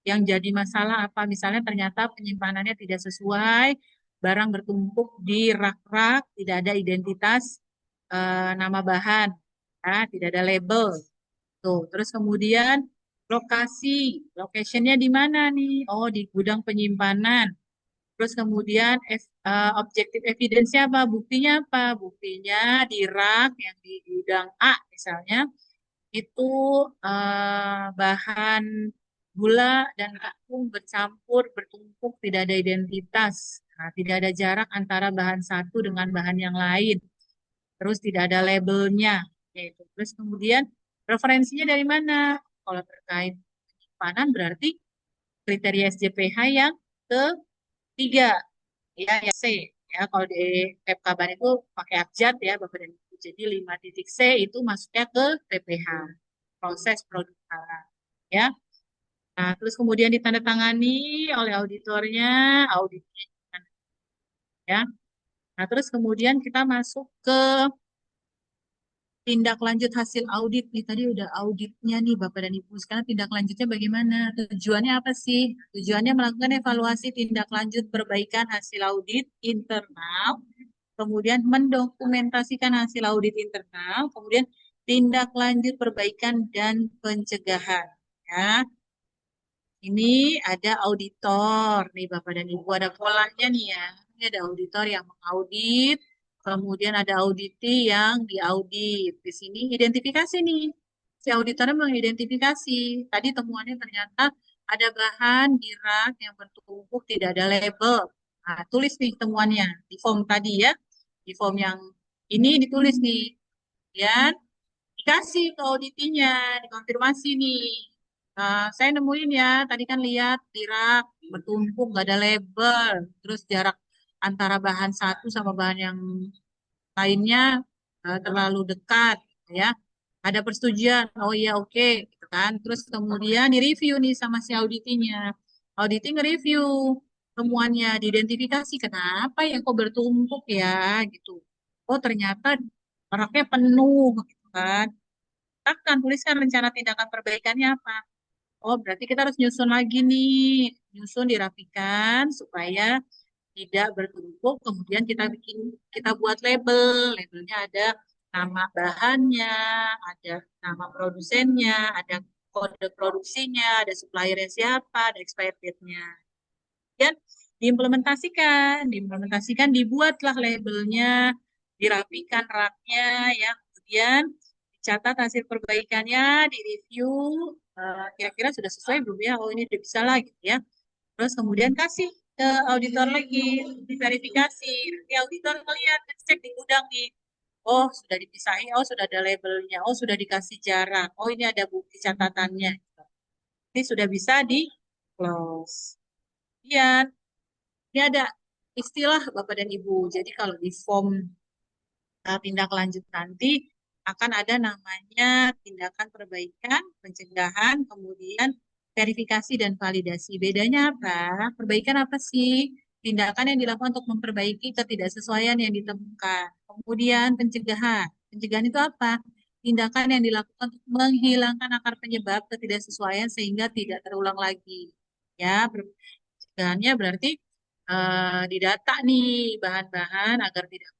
Yang jadi masalah apa? Misalnya ternyata penyimpanannya tidak sesuai, barang bertumpuk di rak-rak, tidak ada identitas nama bahan, ya, tidak ada label. Tuh, terus kemudian locationnya di mana nih? Oh, di gudang penyimpanan. Terus kemudian objektif evidence-nya apa? Buktinya apa? Buktinya di rak yang di gudang A misalnya itu bahan gula dan tepung bercampur, bertumpuk, tidak ada identitas. Nah, tidak ada jarak antara bahan satu dengan bahan yang lain. Terus tidak ada labelnya, yaitu. Terus kemudian referensinya dari mana? Kalau terkait penyimpanan berarti kriteria SJPH yang ketiga, ya, yang C. Ya, kalau di Pepkaban itu pakai abjad ya, Bapak dan Ibu. Jadi 5.C itu masuknya ke PPH, proses produk halal. Ya. Nah, terus kemudian ditandatangani oleh auditornya, auditnya. Ya. Nah, terus kemudian kita masuk ke tindak lanjut hasil audit nih. Tadi udah auditnya nih Bapak dan Ibu. Sekarang tindak lanjutnya bagaimana? Tujuannya apa sih? Tujuannya melakukan evaluasi tindak lanjut perbaikan hasil audit internal, kemudian mendokumentasikan hasil audit internal, kemudian tindak lanjut perbaikan dan pencegahan. Ya, ini ada auditor nih Bapak dan Ibu, ada polanya nih ya. Ini ada auditor yang mengaudit, kemudian ada auditi yang diaudit. Di sini identifikasi nih. Si auditornya mengidentifikasi. Tadi temuannya ternyata ada bahan di rak yang bertumpuk tidak ada label. Nah, tulis nih temuannya di form tadi ya. Di form yang ini ditulis nih. Kemudian dikasih ke auditinya, dikonfirmasi nih. Saya nemuin ya, tadi kan lihat di rak bertumpuk, gak ada label. Terus jarak antara bahan satu sama bahan yang lainnya terlalu dekat, gitu ya. Ada persetujuan, oh iya oke, gitu kan. Terus kemudian direview nih sama si auditinya. Auditing review temuannya, diidentifikasi kenapa ya kok bertumpuk ya, gitu. Oh ternyata raknya penuh, gitu kan. Akan tuliskan rencana tindakan perbaikannya apa. Oh, berarti kita harus nyusun lagi nih. Nyusun dirapikan supaya tidak bertumpuk. Kemudian kita buat label. Labelnya ada nama bahannya, ada nama produsennya, ada kode produksinya, ada suppliernya siapa, ada expired date-nya. Dan diimplementasikan, dibuatlah labelnya, dirapikan raknya, ya. Kemudian dicatat hasil perbaikannya, direview, kira-kira sudah sesuai belum ya? Oh ini udah bisa lah gitu ya. Terus kemudian kasih ke auditor lagi, diverifikasi. Nanti auditor melihat, cek di gudang nih. Oh sudah dipisahin, oh sudah ada labelnya, oh sudah dikasih jarak, oh ini ada bukti catatannya. Ini sudah bisa di close. Kemudian ini ada istilah Bapak dan Ibu. Jadi kalau di form tindak lanjut nanti akan ada namanya tindakan perbaikan, pencegahan, kemudian verifikasi dan validasi. Bedanya apa? Perbaikan apa sih? Tindakan yang dilakukan untuk memperbaiki ketidaksesuaian yang ditemukan. Kemudian pencegahan. Pencegahan itu apa? Tindakan yang dilakukan untuk menghilangkan akar penyebab ketidaksesuaian sehingga tidak terulang lagi. Ya, pencegahannya berarti didata nih bahan-bahan agar tidak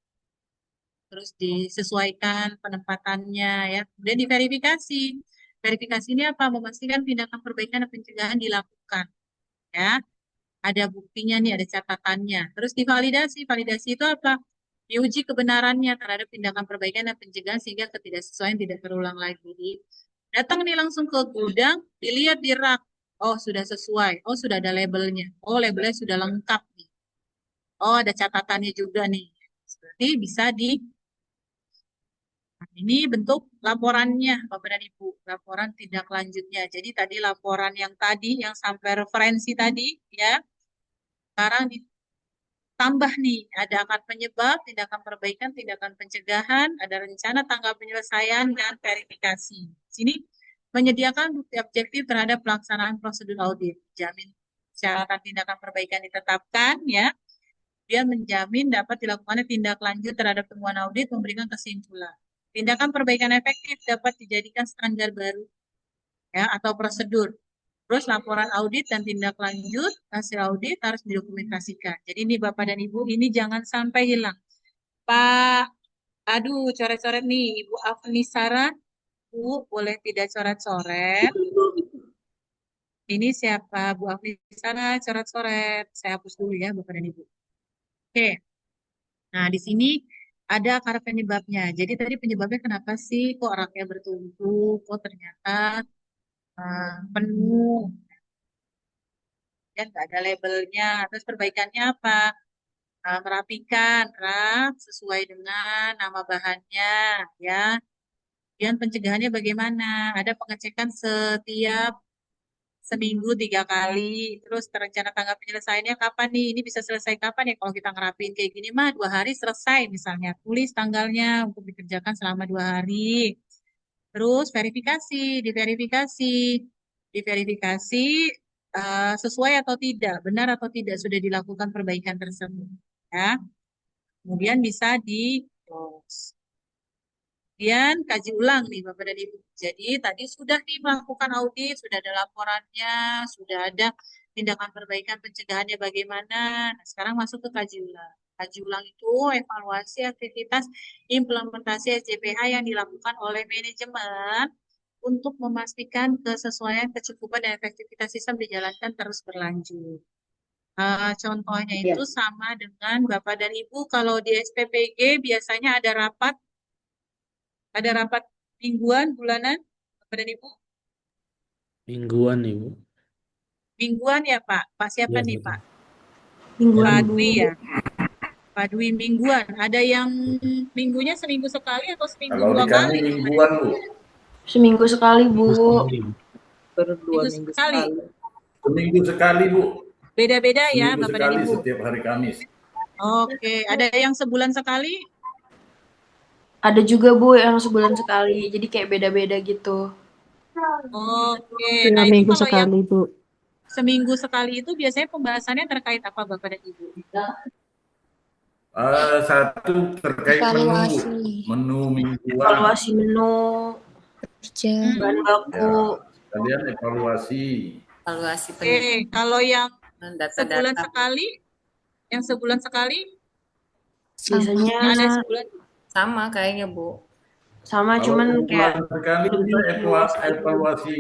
terus disesuaikan penempatannya ya. Kemudian diverifikasi. Verifikasi ini apa? Memastikan tindakan perbaikan dan pencegahan dilakukan ya. Ada buktinya nih, ada catatannya. Terus divalidasi. Validasi itu apa? Diuji kebenarannya terhadap tindakan perbaikan dan pencegahan sehingga ketidaksesuaian tidak terulang lagi. Datang nih langsung ke gudang, dilihat di rak. Oh, sudah sesuai. Oh, sudah ada labelnya. Oh, labelnya sudah lengkap nih. Oh, ada catatannya juga nih. Berarti bisa di ini bentuk laporannya, Bapak dan Ibu, laporan tindak lanjutnya. Jadi tadi laporan yang tadi, yang sampai referensi tadi, ya, sekarang ditambah nih, ada akar penyebab, tindakan perbaikan, tindakan pencegahan, ada rencana tanggal penyelesaian, dan verifikasi. Sini menyediakan bukti objektif terhadap pelaksanaan prosedur audit, jamin persyaratan tindakan perbaikan ditetapkan, ya, dia menjamin dapat dilakukannya tindak lanjut terhadap temuan audit, memberikan kesimpulan. Tindakan perbaikan efektif dapat dijadikan standar baru ya, atau prosedur. Terus laporan audit dan tindak lanjut hasil audit harus didokumentasikan. Jadi ini Bapak dan Ibu, ini jangan sampai hilang. Pak, aduh, coret-coret nih, Ibu Afnisara, Bu, boleh tidak coret-coret? Ini siapa? Bu Afnisara, coret-coret. Saya hapus dulu ya, Bapak dan Ibu. Oke. Nah, di sini ada akar penyebabnya. Jadi tadi penyebabnya kenapa sih kok raknya bertumpuk, kok ternyata penuh, ya nggak ada labelnya. Terus perbaikannya apa? Merapikan rak sesuai dengan nama bahannya, ya. Kemudian pencegahannya bagaimana? Ada pengecekan setiap seminggu 3 kali. Terus terencana tanggal penyelesaiannya kapan nih? Ini bisa selesai kapan ya? Kalau kita ngerapin kayak gini mah 2 hari selesai misalnya. Tulis tanggalnya untuk dikerjakan selama 2 hari. Terus verifikasi, diverifikasi sesuai atau tidak, benar atau tidak sudah dilakukan perbaikan tersebut. Ya, kemudian bisa di close. Kemudian kaji ulang nih Bapak dan Ibu. Jadi tadi sudah nih melakukan audit, sudah ada laporannya, sudah ada tindakan perbaikan pencegahannya bagaimana. Nah, sekarang masuk ke kaji ulang. Kaji ulang itu evaluasi aktivitas implementasi SJPH yang dilakukan oleh manajemen untuk memastikan kesesuaian, kecukupan, dan efektivitas sistem dijalankan terus berlanjut. Contohnya itu sama dengan Bapak dan Ibu, kalau di SPPG biasanya ada rapat mingguan, bulanan, Bapak dan Ibu? Mingguan, Ibu. Mingguan ya Pak? Pak siapa Iya, nih Bu. Pak? Mingguan, Pak Bu. Dwi ya? Pak Dwi mingguan. Ada yang minggunya seminggu sekali atau seminggu Kalau 2 di kami kali? mingguan, Bu. Seminggu sekali, Bu. Sekali, Bu. Minggu sekali. Seminggu sekali, Bu. Beda-beda ya Seminggu Bapak dan sekali Ibu? setiap hari Kamis. Oke, ada yang sebulan sekali? Ada juga, Bu, yang sebulan sekali. Jadi kayak beda-beda gitu. Oke, Ya, nah itu minggu kalau yang sekali, Bu. seminggu sekali itu biasanya pembahasannya terkait apa Bapak dan Ibu? Satu terkait menu mingguan. Evaluasi menu, bahan baku. Ya, kalian evaluasi. Evaluasi Oke, kalau yang sebulan data-data sekali, Biasanya yang ada sebulan, sama kayaknya, Bu. sama, Kalau cuman sebulan kayak sekali kita evaluasi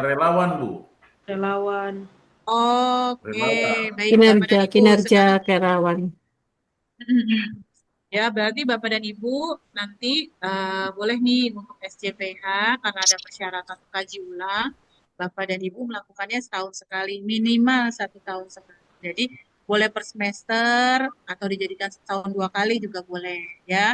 relawan, Bu. relawan. oke, Relawan. baik Bapak dan Ibu. Kinerja Sekarang, kerawan. ya berarti Bapak dan Ibu nanti boleh nih untuk SJPH karena ada persyaratan kaji ulang, Bapak dan Ibu melakukannya setahun sekali, minimal 1 tahun sekali. Jadi boleh per semester atau dijadikan setahun 2 kali juga boleh ya.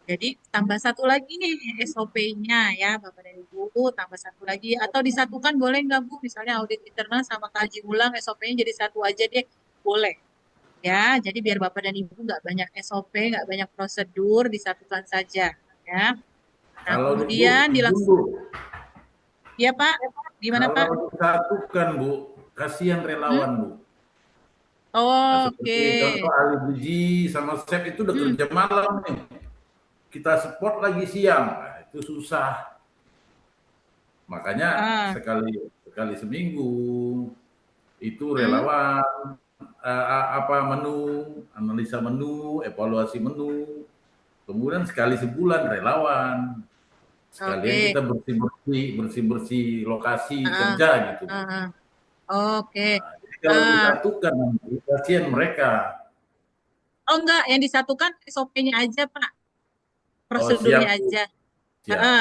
Jadi tambah satu lagi nih SOP-nya ya Bapak dan Ibu, tambah satu lagi atau disatukan boleh nggak Bu? Misalnya audit internal sama kaji ulang SOP-nya jadi satu aja deh, boleh. Ya, jadi biar Bapak dan Ibu nggak banyak SOP, nggak banyak prosedur, disatukan saja ya. Nah, Kalau kemudian Bu, ya Pak, gimana Pak? kalau disatukan, Bu, kasihan relawan, Bu. Nah, Oke. seperti contoh ahli gizi sama chef itu udah kerja malam nih. Kita support lagi siang, nah, itu susah. Makanya sekali seminggu itu relawan analisa menu, evaluasi menu. Kemudian sekali sebulan relawan. Sekalian kita bersih-bersih lokasi kerja gitu. Oke. Nah, jadi kalau disatukan kasihan mereka. Oh enggak, yang disatukan SOP-nya aja Pak. Prosedurnya aja.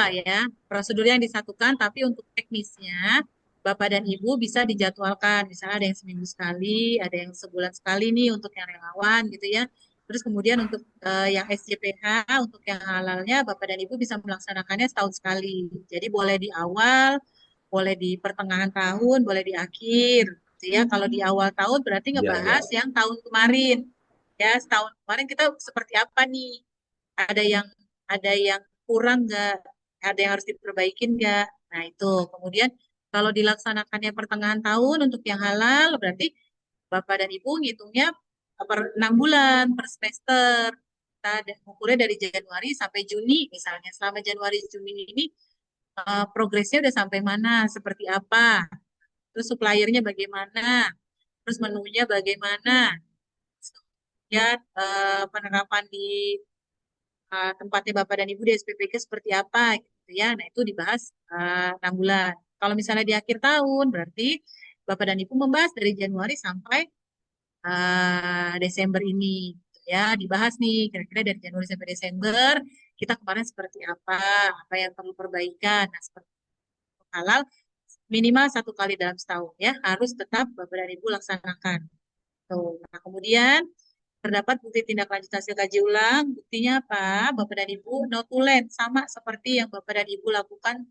Ya, prosedur yang disatukan, tapi untuk teknisnya Bapak dan Ibu bisa dijadwalkan. Misalnya ada yang seminggu sekali, ada yang sebulan sekali nih untuk yang relawan gitu ya. Terus kemudian untuk yang SJPH, untuk yang halalnya Bapak dan Ibu bisa melaksanakannya setahun sekali. Jadi boleh di awal, boleh di pertengahan tahun, boleh di akhir. Gitu ya. Kalau di awal tahun berarti ngebahas yang tahun kemarin. Ya, setahun kemarin kita seperti apa nih? Ada yang kurang nggak, ada yang harus diperbaikin nggak. Nah itu kemudian kalau dilaksanakannya pertengahan tahun untuk yang halal berarti Bapak dan Ibu ngitungnya per 6 bulan per semester. Kita ukurnya dari Januari sampai Juni misalnya. Selama Januari Juni ini progresnya udah sampai mana, seperti apa, terus suppliernya bagaimana, terus menunya bagaimana, kemudian penerapan di tempatnya Bapak dan Ibu di SPPK seperti apa gitu ya. Nah, itu dibahas 6 bulan. Kalau misalnya di akhir tahun, berarti Bapak dan Ibu membahas dari Januari sampai Desember ini gitu ya. Dibahas nih, kira-kira dari Januari sampai Desember, kita kemarin seperti apa yang perlu perbaikan. Nah, seperti halal, minimal 1 kali dalam setahun ya, harus tetap Bapak dan Ibu laksanakan. Tuh. Nah, kemudian terdapat bukti tindak lanjut hasil kaji ulang. Buktinya apa? Bapak dan Ibu notulen sama seperti yang Bapak dan Ibu lakukan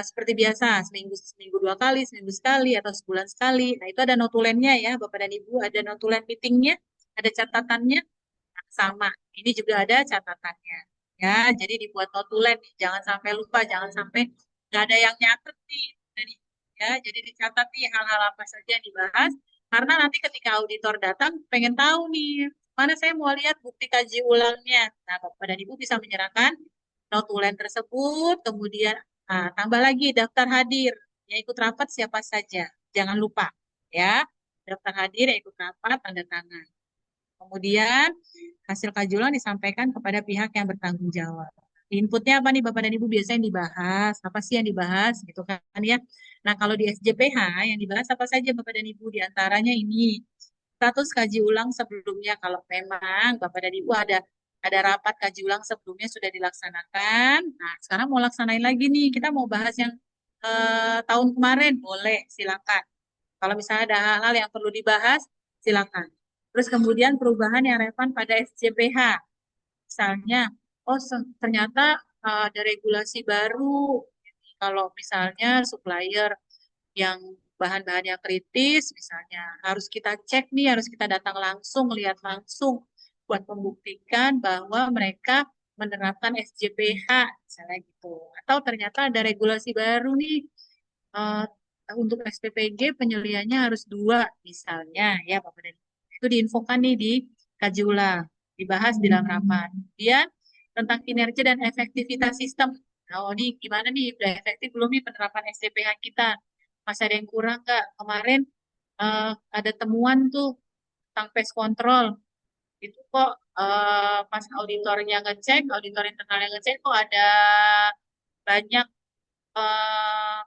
seperti biasa, seminggu 2 kali, seminggu sekali, atau sebulan sekali. Nah, itu ada notulennya ya, Bapak dan Ibu, ada notulen meetingnya, ada catatannya, nah, sama. Ini juga ada catatannya. Ya, jadi dibuat notulen, jangan sampai lupa, jangan sampai nggak ada yang nyatet nih. Ya, jadi dicatat nih hal-hal apa saja yang dibahas, karena nanti ketika auditor datang, pengen tahu nih, mana saya mau lihat bukti kaji ulangnya. Nah, Bapak dan Ibu bisa menyerahkan notulen tersebut, kemudian tambah lagi daftar hadir. Yang ikut rapat siapa saja. Jangan lupa ya. Daftar hadir yang ikut rapat, tanda tangan. Kemudian hasil kaji ulang disampaikan kepada pihak yang bertanggung jawab. Inputnya apa nih Bapak dan Ibu, biasanya yang dibahas? Apa sih yang dibahas gitu kan ya. Nah, kalau di SJPH yang dibahas apa saja Bapak dan Ibu? Di antaranya ini status kaji ulang sebelumnya, kalau memang Bapak dan Ibu ada rapat kaji ulang sebelumnya sudah dilaksanakan. Nah, sekarang mau laksanain lagi nih. Kita mau bahas yang tahun kemarin, boleh, silakan. Kalau misalnya ada hal-hal yang perlu dibahas, silakan. Terus kemudian perubahan yang relevan pada SJPH. Misalnya, oh ternyata ada regulasi baru. Kalau misalnya supplier yang bahan-bahan yang kritis, misalnya harus kita cek nih, harus kita datang langsung, lihat langsung buat membuktikan bahwa mereka menerapkan SJPH, misalnya gitu. Atau ternyata ada regulasi baru nih, untuk SPPG penyeliannya harus 2, misalnya ya Bapak dan Ibu. Itu diinfokan nih di kaji ulang, dibahas di dalam rapat. Kemudian tentang kinerja dan efektivitas sistem. Nah, oh, ini gimana nih, udah efektif belum nih penerapan SJPH kita? Masih ada yang kurang nggak? Kemarin ada temuan tuh tentang pest control. Itu kok pas auditornya ngecek, auditor internalnya ngecek, kok ada banyak eh,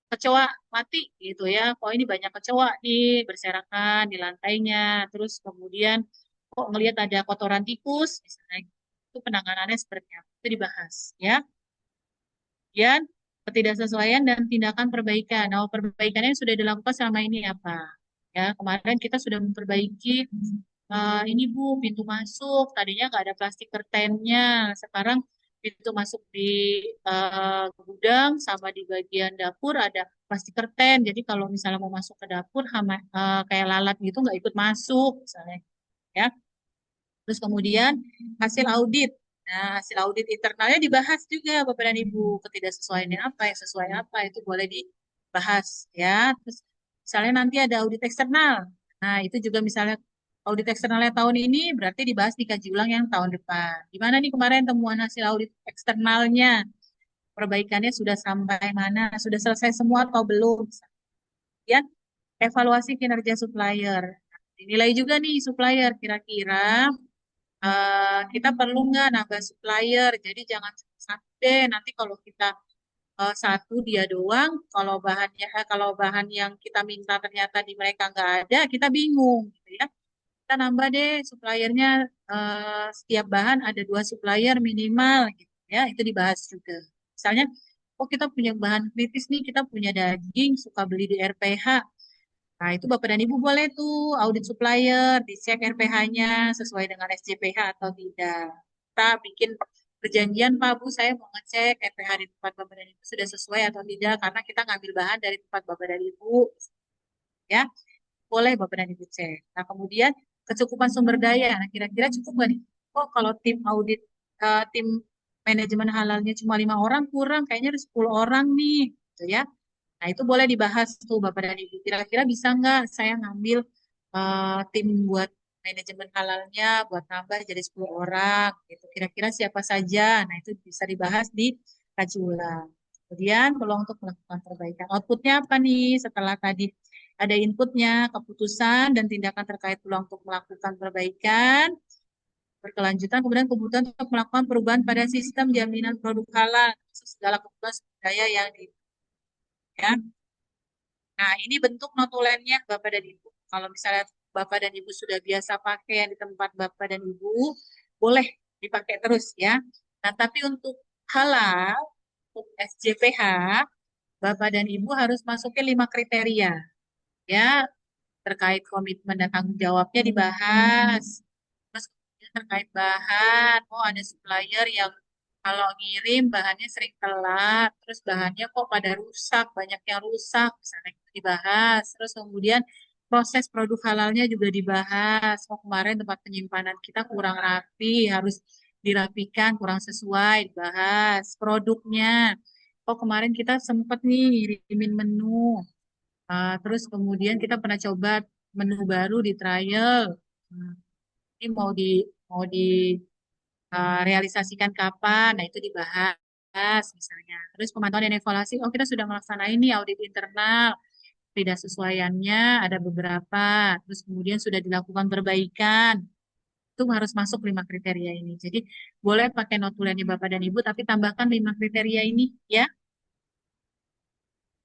kecoa mati gitu ya. Kok ini banyak kecoa nih berserakan di lantainya. Terus kemudian kok ngelihat ada kotoran tikus, misalnya itu penanganannya seperti apa? Itu dibahas ya. Kemudian ketidaksesuaian dan tindakan perbaikan. Nah, perbaikannya yang sudah dilakukan selama ini apa? Ya, kemarin kita sudah memperbaiki ini Bu, pintu masuk. Tadinya nggak ada plastik curtainnya. Sekarang pintu masuk di gudang sama di bagian dapur ada plastik curtain. Jadi kalau misalnya mau masuk ke dapur, kayak lalat gitu nggak ikut masuk, misalnya. Ya. Terus kemudian hasil audit. Nah, hasil audit internalnya dibahas juga Bapak dan Ibu. Ketidaksesuaiannya apa, yang sesuai apa, itu boleh dibahas ya. Terus misalnya nanti ada audit eksternal. Nah, itu juga misalnya audit eksternalnya tahun ini berarti dibahas di kaji ulang yang tahun depan. Gimana nih kemarin temuan hasil audit eksternalnya? Perbaikannya sudah sampai mana? Sudah selesai semua atau belum? Kemudian evaluasi kinerja supplier. Dinilai juga nih supplier, kira-kira kita perlu nggak nambah supplier? Jadi jangan satu deh. Nanti kalau kita satu dia doang, kalau bahan yang kita minta ternyata di mereka nggak ada, kita bingung, gitu ya. Kita nambah deh suppliernya, setiap bahan ada 2 supplier minimal, gitu ya. Itu dibahas juga. Misalnya, oh kita punya bahan kritis nih, kita punya daging, suka beli di RPH. Nah, itu Bapak dan Ibu boleh tuh audit supplier, dicek RPH-nya sesuai dengan SJPH atau tidak. Kita bikin perjanjian, Pak Bu, saya mau ngecek RPH di tempat Bapak dan Ibu sudah sesuai atau tidak, karena kita ngambil bahan dari tempat Bapak dan Ibu. Ya, boleh Bapak dan Ibu cek. Nah, kemudian kecukupan sumber daya. Nah, kira-kira cukup nggak nih? Oh, kalau tim audit, tim manajemen halalnya cuma 5 orang, kurang. Kayaknya ada 10 orang nih. Gitu ya. Nah, itu boleh dibahas tuh Bapak dan Ibu. Kira-kira bisa nggak saya ngambil tim buat manajemen halalnya, buat nambah jadi 10 orang. Gitu. Kira-kira siapa saja. Nah, itu bisa dibahas di kaji ulang. Kemudian peluang untuk melakukan perbaikan. Outputnya apa nih? Setelah tadi ada inputnya, keputusan, dan tindakan terkait peluang untuk melakukan perbaikan, berkelanjutan, kemudian kebutuhan untuk melakukan perubahan pada sistem jaminan produk halal, segala kebutuhan budaya yang di ya. Nah, ini bentuk notulennya Bapak dan Ibu. Kalau misalnya Bapak dan Ibu sudah biasa pakai yang di tempat Bapak dan Ibu, boleh dipakai terus ya. Nah, tapi untuk halal, untuk SJPH, Bapak dan Ibu harus masukin 5 kriteria. Ya, terkait komitmen dan tanggung jawabnya dibahas. Terus kemudian terkait bahan, oh ada supplier yang kalau ngirim bahannya sering telat, terus bahannya kok pada rusak, banyak yang rusak, misalnya itu dibahas. Terus kemudian proses produk halalnya juga dibahas. Oh kemarin tempat penyimpanan kita kurang rapi, harus dirapikan, kurang sesuai, dibahas. Produknya, oh kemarin kita sempat nih ngirimin menu, terus kemudian kita pernah coba menu baru di trial. Hmm, Ini mau di realisasikan kapan? Nah, itu dibahas misalnya. Terus pemantauan dan evaluasi, oh kita sudah melaksanain nih audit internal. Tidak sesuaiannya ada beberapa. Terus kemudian sudah dilakukan perbaikan. Itu harus masuk 5 kriteria ini. Jadi boleh pakai notulennya Bapak dan Ibu, tapi tambahkan 5 kriteria ini ya.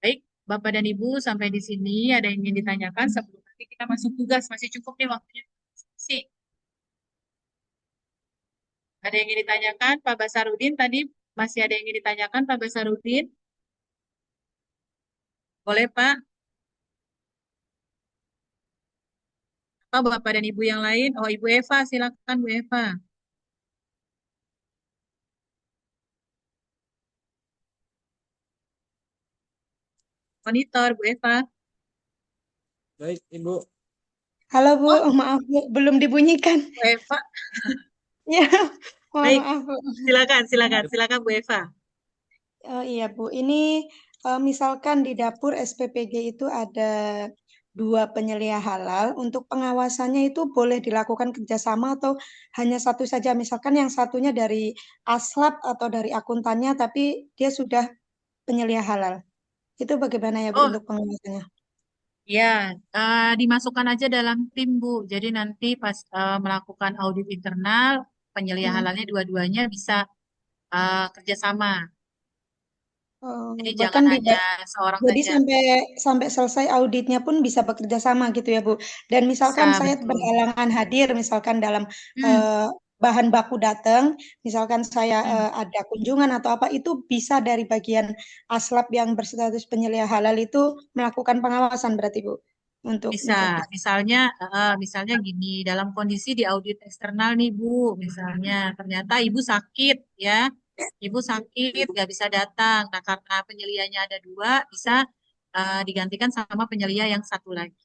Baik, Bapak dan Ibu, sampai di sini ada yang ingin ditanyakan sebelum nanti kita masuk tugas. Masih cukup nih waktunya. Sih. Ada yang ingin ditanyakan, Pak Basarudin tadi masih ada yang ingin ditanyakan, Pak Basarudin? Boleh, Pak? Atau Bapak dan Ibu yang lain? Oh, Ibu Eva, silakan Bu Eva. Monitor, Bu Eva. Baik, Ibu. Halo Bu, Oh, maaf Bu, belum dibunyikan. Bu Eva. Ya, mohon Baik, maaf Bu. silakan Bu Eva. Oh iya Bu, ini misalkan di dapur SPPG itu ada 2 penyelia halal, untuk pengawasannya itu boleh dilakukan kerjasama atau hanya satu saja? Misalkan yang satunya dari Aslab atau dari akuntannya, tapi dia sudah penyelia halal. Itu bagaimana ya Bu Oh, untuk pengawasannya? ya, dimasukkan aja dalam tim, Bu. Jadi nanti pas melakukan audit internal, penyelia Hmm. halalnya dua-duanya bisa kerjasama. Oh, Jadi jangan bahkan hanya seorang jadi saja. sampai sampai selesai auditnya pun bisa bekerja sama gitu ya Bu. Dan Bisa, misalkan saya betul. berhalangan hadir, misalkan dalam Hmm, bahan baku datang, misalkan saya hmm. ada kunjungan atau apa, itu bisa dari bagian Aslab yang berstatus penyelia halal itu melakukan pengawasan berarti Bu untuk Bisa, misalkan. misalnya gini, dalam kondisi di audit eksternal nih Bu, misalnya ternyata Ibu sakit ya, Ibu sakit nggak bisa datang. Nah karena penyelianya ada 2, bisa digantikan sama penyelia yang satu lagi,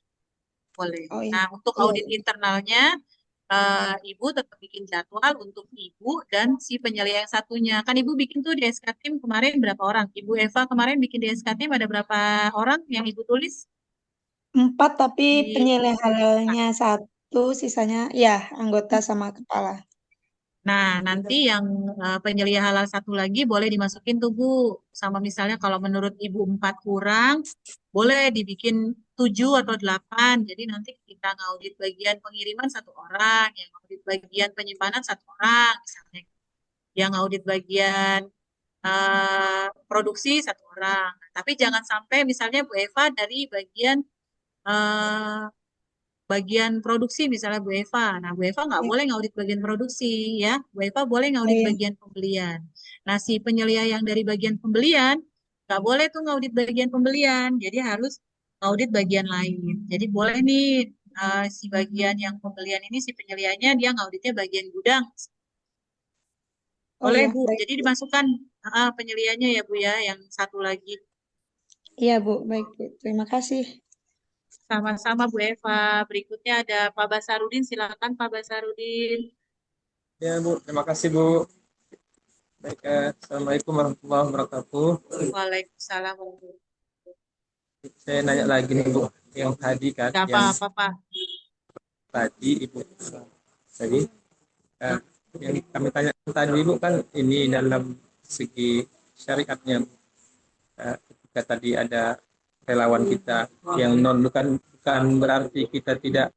boleh. Oh iya, Nah untuk iya audit Bu. internalnya, Ibu tetap bikin jadwal untuk Ibu dan si penyelia yang satunya. Kan Ibu bikin tuh di SK Tim kemarin berapa orang? Ibu Eva kemarin bikin di SK Tim ada berapa orang yang Ibu tulis 4 tapi di. penyelia halalnya satu, sisanya ya anggota sama kepala. Nah, nanti yang penyelia halal satu lagi boleh dimasukin tuh Bu. Sama misalnya kalau menurut Ibu 4 kurang, boleh dibikin 7 atau 8. Jadi nanti kita ngaudit bagian pengiriman satu orang, yang ngaudit bagian penyimpanan satu orang, misalnya. Yang ngaudit bagian produksi satu orang. Tapi jangan sampai misalnya Bu Eva dari eh, bagian produksi misalnya Bu Eva. Nah, Bu Eva nggak Ya. boleh ngaudit bagian produksi ya. Bu Eva boleh Oh ngaudit iya. bagian pembelian. Nah, si penyelia yang dari bagian pembelian nggak boleh tuh ngaudit bagian pembelian. Jadi harus ngaudit bagian lain. Jadi boleh nih si bagian yang pembelian ini si penyelianya dia ngauditnya bagian gudang. Oh Boleh iya, Bu. baik. Jadi dimasukkan penyelianya ya Bu ya yang satu lagi. Iya Bu, baik Bu. Terima kasih. Sama-sama Bu Eva. Berikutnya ada Pak Basarudin. Silakan Pak Basarudin. Ya, Bu. Terima kasih, Bu. Baik, Assalamualaikum warahmatullahi wabarakatuh. Waalaikumsalam warahmatullahi Saya nanya lagi nih, Bu. Yang tadi kan, Gak yang apa-apa, Pak. tadi Ibu tadi eh, yang kami tanya tadi Ibu kan ini dalam segi syariatnya. ketika tadi ada relawan kita yang non, bukan berarti kita tidak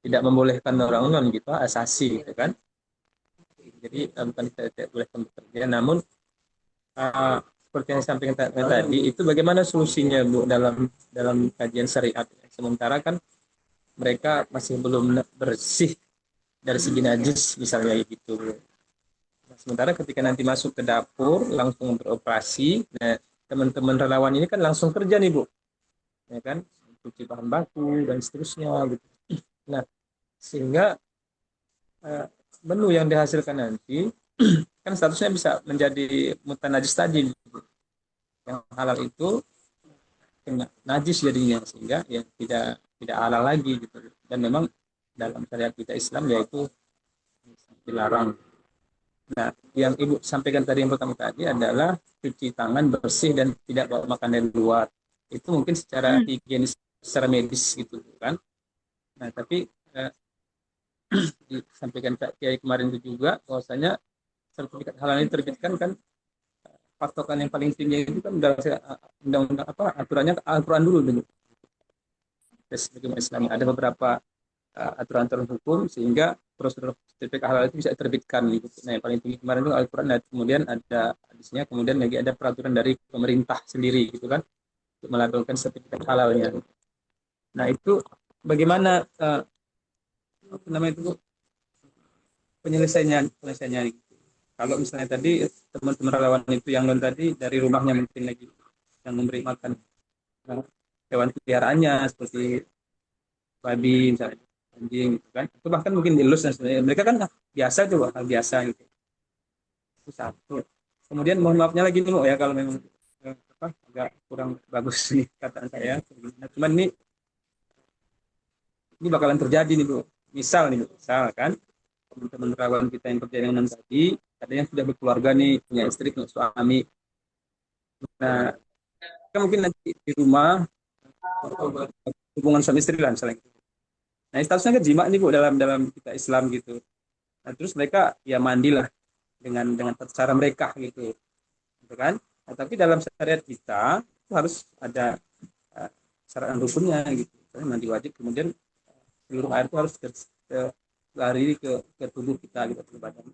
tidak membolehkan orang non gitu, asasi gitu kan. Jadi bukan kita tidak boleh bekerja, namun seperti yang disampaikan tadi itu bagaimana solusinya Bu dalam kajian syariat. Sementara kan mereka masih belum bersih dari segi najis misalnya gitu. Nah, sementara ketika nanti masuk ke dapur langsung beroperasi, nah teman-teman relawan ini kan langsung kerja nih Bu, ya kan, cuci bahan baku dan seterusnya gitu. Nah sehingga menu yang dihasilkan nanti kan statusnya bisa menjadi mutanajis tadi, yang halal itu kena najis jadinya, sehingga ya tidak halal lagi gitu. Dan memang dalam syariat kita Islam yaitu dilarang. Nah, yang Ibu sampaikan tadi yang pertama tadi adalah cuci tangan bersih dan tidak bawa makan dari luar. Itu mungkin secara higienis, secara medis gitu kan. Nah, tapi disampaikan Kak Kiai kemarin itu juga bahwasanya sertifikat halal ini terbitkan kan patokan yang paling tinggi itu kan undang-undang aturannya Al-Quran dulu dulu. Islam ada beberapa aturan hukum sehingga prosedur sertifikat halal itu bisa diterbitkan gitu. Nah, yang paling tinggi kemarin itu Al-Quran, dan kemudian ada hadisnya, kemudian lagi ada peraturan dari pemerintah sendiri gitu kan untuk melakukan sertifikat halalnya. Nah, itu bagaimana penyelesaiannya gitu. Kalau misalnya tadi teman-teman relawan itu yang non tadi dari rumahnya mungkin lagi yang memberi makan hewan peliharaannya seperti babi misalnya, anjing gitu kan, itu bahkan mungkin dilus dan sebagainya, mereka kan biasa tuh, hal biasa gitu. Itu satu. Kemudian mohon maafnya lagi nih ya kalau memang agak kurang bagus nih kataan saya. Nah, cuman ini bakalan terjadi nih Bu. Misal kan teman-teman relawan kita yang kerja dengan tadi, ada yang sudah berkeluarga nih, punya istri, punya suami. Nah, kan mungkin nanti di rumah hubungan suami istri lah misalnya. Nah, statusnya kan jima nih Bu dalam kita Islam gitu. Nah, terus mereka ya mandilah dengan cara mereka gitu kan. Nah, tapi dalam syariat kita itu harus ada syarat rukunnya gitu. Misalnya mandi wajib, kemudian seluruh air itu harus lari ke tubuh kita gitu, ke badan.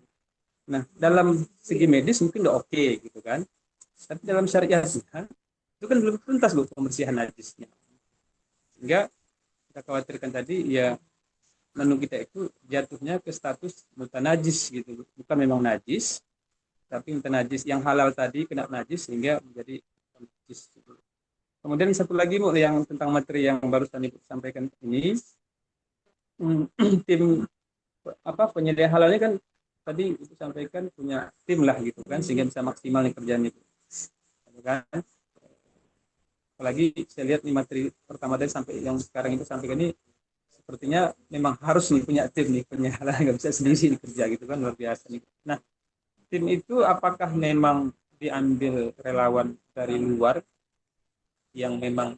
Nah, dalam segi medis mungkin udah oke gitu kan. Tapi dalam syariat itu kan belum tuntas Bu pembersihan najisnya. Sehingga kita khawatirkan tadi ya menu kita itu jatuhnya ke status mutanajis gitu. Bukan memang najis, tapi mutanajis yang halal tadi kena najis sehingga menjadi najis. Kemudian satu lagi Bu yang tentang materi yang barusan Ibu sampaikan ini, tim penyedia halalnya kan tadi Ibu sampaikan punya tim lah gitu kan, sehingga bisa maksimal nih kerjaan itu kan. Apalagi saya lihat nih materi pertama tadi sampai yang sekarang itu sampaikan ini sepertinya memang harus nih punya tim nih, punya halal, nggak bisa sendiri kerja gitu kan, luar biasa nih. Nah, tim itu apakah memang diambil relawan dari luar yang memang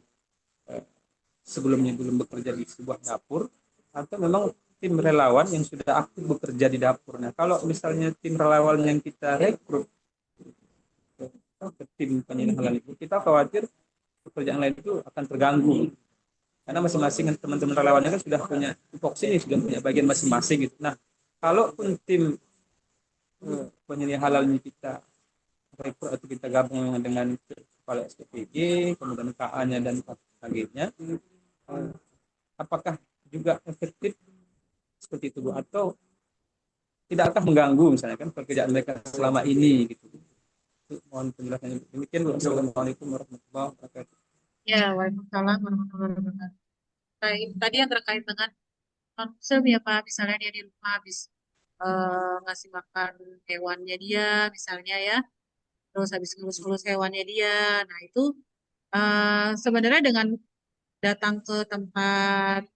sebelumnya belum bekerja di sebuah dapur, atau memang tim relawan yang sudah aktif bekerja di dapur? Nah, kalau misalnya tim relawan yang kita rekrut ke tim penyedia halal itu, kita khawatir pekerjaan lain itu akan terganggu karena masing-masing teman-teman relawannya kan sudah punya tupoksi nih, sudah punya bagian masing-masing gitu. Nah, kalaupun tim penyedia halal ini kita rekrut atau kita gabung dengan kepala SPPG, kemudian KA-nya dan KG-nya, apakah juga efektif seperti itu atau tidak akan mengganggu misalnya kan pekerjaan mereka selama ini gitu? Mohon penjelasannya. Demikian. Assalamualaikum warahmatullahi wabarakatuh. Ya, waalaikumsalam warahmatullahi wabarakatuh. Tadi yang terkait dengan konsep ya Pak, misalnya dia di rumah habis ngasih makan hewannya dia misalnya ya, terus habis ngurus-ngurus hewannya dia. Nah itu sebenarnya dengan datang ke tempat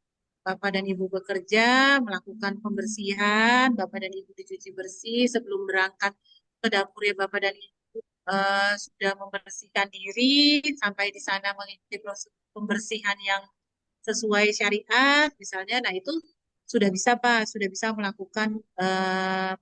Bapak dan Ibu bekerja, melakukan pembersihan, Bapak dan Ibu dicuci bersih sebelum berangkat ke dapur ya Bapak dan Ibu sudah membersihkan diri, sampai di sana mengikuti proses pembersihan yang sesuai syariat misalnya. Nah itu sudah bisa Pak, sudah bisa melakukan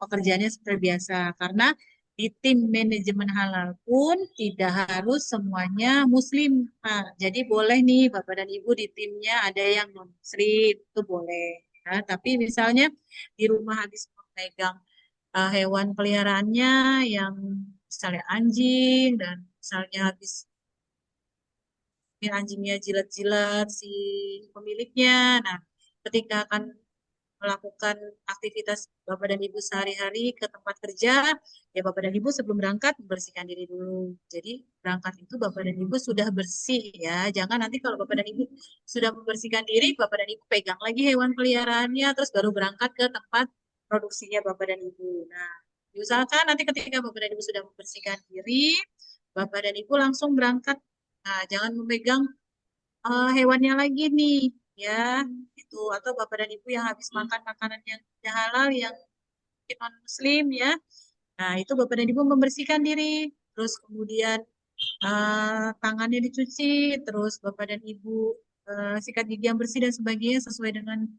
pekerjaannya seperti biasa, karena di tim manajemen halal pun tidak harus semuanya Muslim. Nah, jadi boleh nih Bapak dan Ibu di timnya ada yang non-Muslim, itu boleh. Ya, tapi misalnya di rumah habis memegang hewan peliharaannya yang misalnya anjing dan misalnya habis anjingnya jilat-jilat si pemiliknya. Nah, ketika akan melakukan aktivitas Bapak dan Ibu sehari-hari ke tempat kerja, ya Bapak dan Ibu sebelum berangkat membersihkan diri dulu. Jadi berangkat itu Bapak dan Ibu sudah bersih ya. Jangan nanti kalau Bapak dan Ibu sudah membersihkan diri, Bapak dan Ibu pegang lagi hewan peliharaannya, terus baru berangkat ke tempat produksinya Bapak dan Ibu. Nah, diusahakan nanti ketika Bapak dan Ibu sudah membersihkan diri, Bapak dan Ibu langsung berangkat. Nah, jangan memegang hewannya lagi nih, ya itu atau bapak dan ibu yang habis makan makanan yang tidak halal yang non muslim ya, nah itu bapak dan ibu membersihkan diri, terus kemudian tangannya dicuci, terus bapak dan ibu sikat gigi yang bersih dan sebagainya sesuai dengan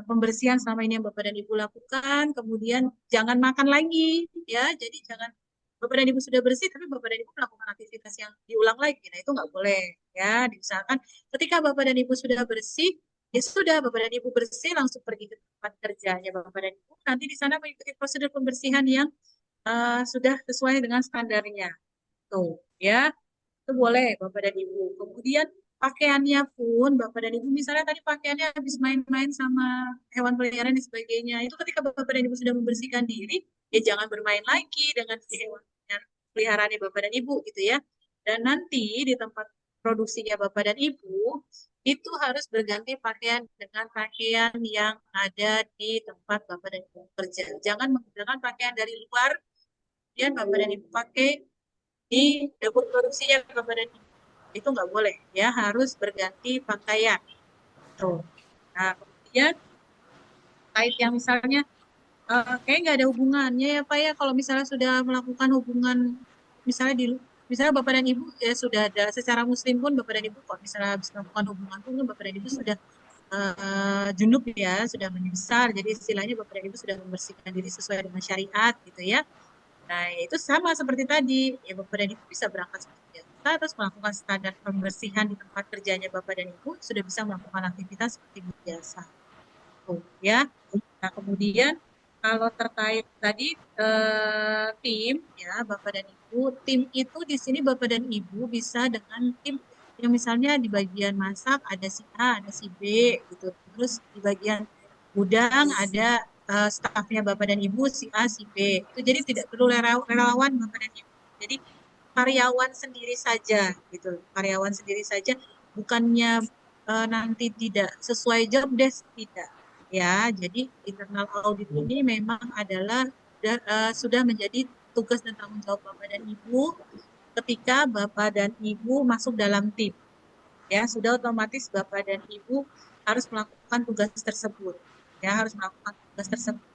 pembersihan selama ini yang bapak dan ibu lakukan, kemudian jangan makan lagi ya, jadi jangan Bapak dan Ibu sudah bersih, tapi Bapak dan Ibu melakukan aktivitas yang diulang lagi. Nah, itu nggak boleh. Ya, diusahakan ketika Bapak dan Ibu sudah bersih, ya sudah, Bapak dan Ibu bersih, langsung pergi ke tempat kerjanya Bapak dan Ibu. Nanti di sana mengikuti prosedur pembersihan yang sudah sesuai dengan standarnya. Tuh, ya. Itu boleh Bapak dan Ibu. Kemudian pakaiannya pun Bapak dan Ibu, misalnya tadi pakaiannya habis main-main sama hewan peliharaan dan sebagainya. Itu ketika Bapak dan Ibu sudah membersihkan diri, ya jangan bermain lagi dengan si hewan peliharaannya Bapak dan Ibu gitu ya. Dan nanti di tempat produksinya Bapak dan Ibu itu harus berganti pakaian dengan pakaian yang ada di tempat Bapak dan Ibu kerja. Jangan menggunakan pakaian dari luar, kemudian Bapak dan Ibu pakai di dapur produksinya Bapak dan Ibu. Itu nggak boleh ya, harus berganti pakaian. Tuh. Nah, kemudian kait yang misalnya kayak nggak ada hubungannya ya Pak ya, kalau misalnya sudah melakukan hubungan misalnya misalnya Bapak dan Ibu ya sudah ada secara muslim pun Bapak dan Ibu kok misalnya habis melakukan hubungan pun Bapak dan Ibu sudah junub ya, sudah menyesal, jadi istilahnya Bapak dan Ibu sudah membersihkan diri sesuai dengan syariat gitu ya. Nah, itu sama seperti tadi, ya Bapak dan Ibu bisa berangkat seperti biasa, terus melakukan standar pembersihan di tempat kerjanya Bapak dan Ibu, sudah bisa melakukan aktivitas seperti biasa. Ya. Nah, kemudian kalau terkait tadi tim ya Bapak dan Ibu, tim itu di sini Bapak dan Ibu bisa dengan tim yang misalnya di bagian masak ada si A, ada si B gitu. Terus di bagian gudang ada stafnya Bapak dan Ibu si A, si B. Itu jadi tidak perlu relawan Bapak dan Ibu. Jadi karyawan sendiri saja gitu. Karyawan sendiri saja, bukannya nanti tidak sesuai job desk, tidak. Ya, jadi internal audit ini memang adalah sudah menjadi tugas dan tanggung jawab Bapak dan Ibu ketika Bapak dan Ibu masuk dalam tim. Ya, sudah otomatis Bapak dan Ibu harus melakukan tugas tersebut. Ya, harus melakukan tugas tersebut.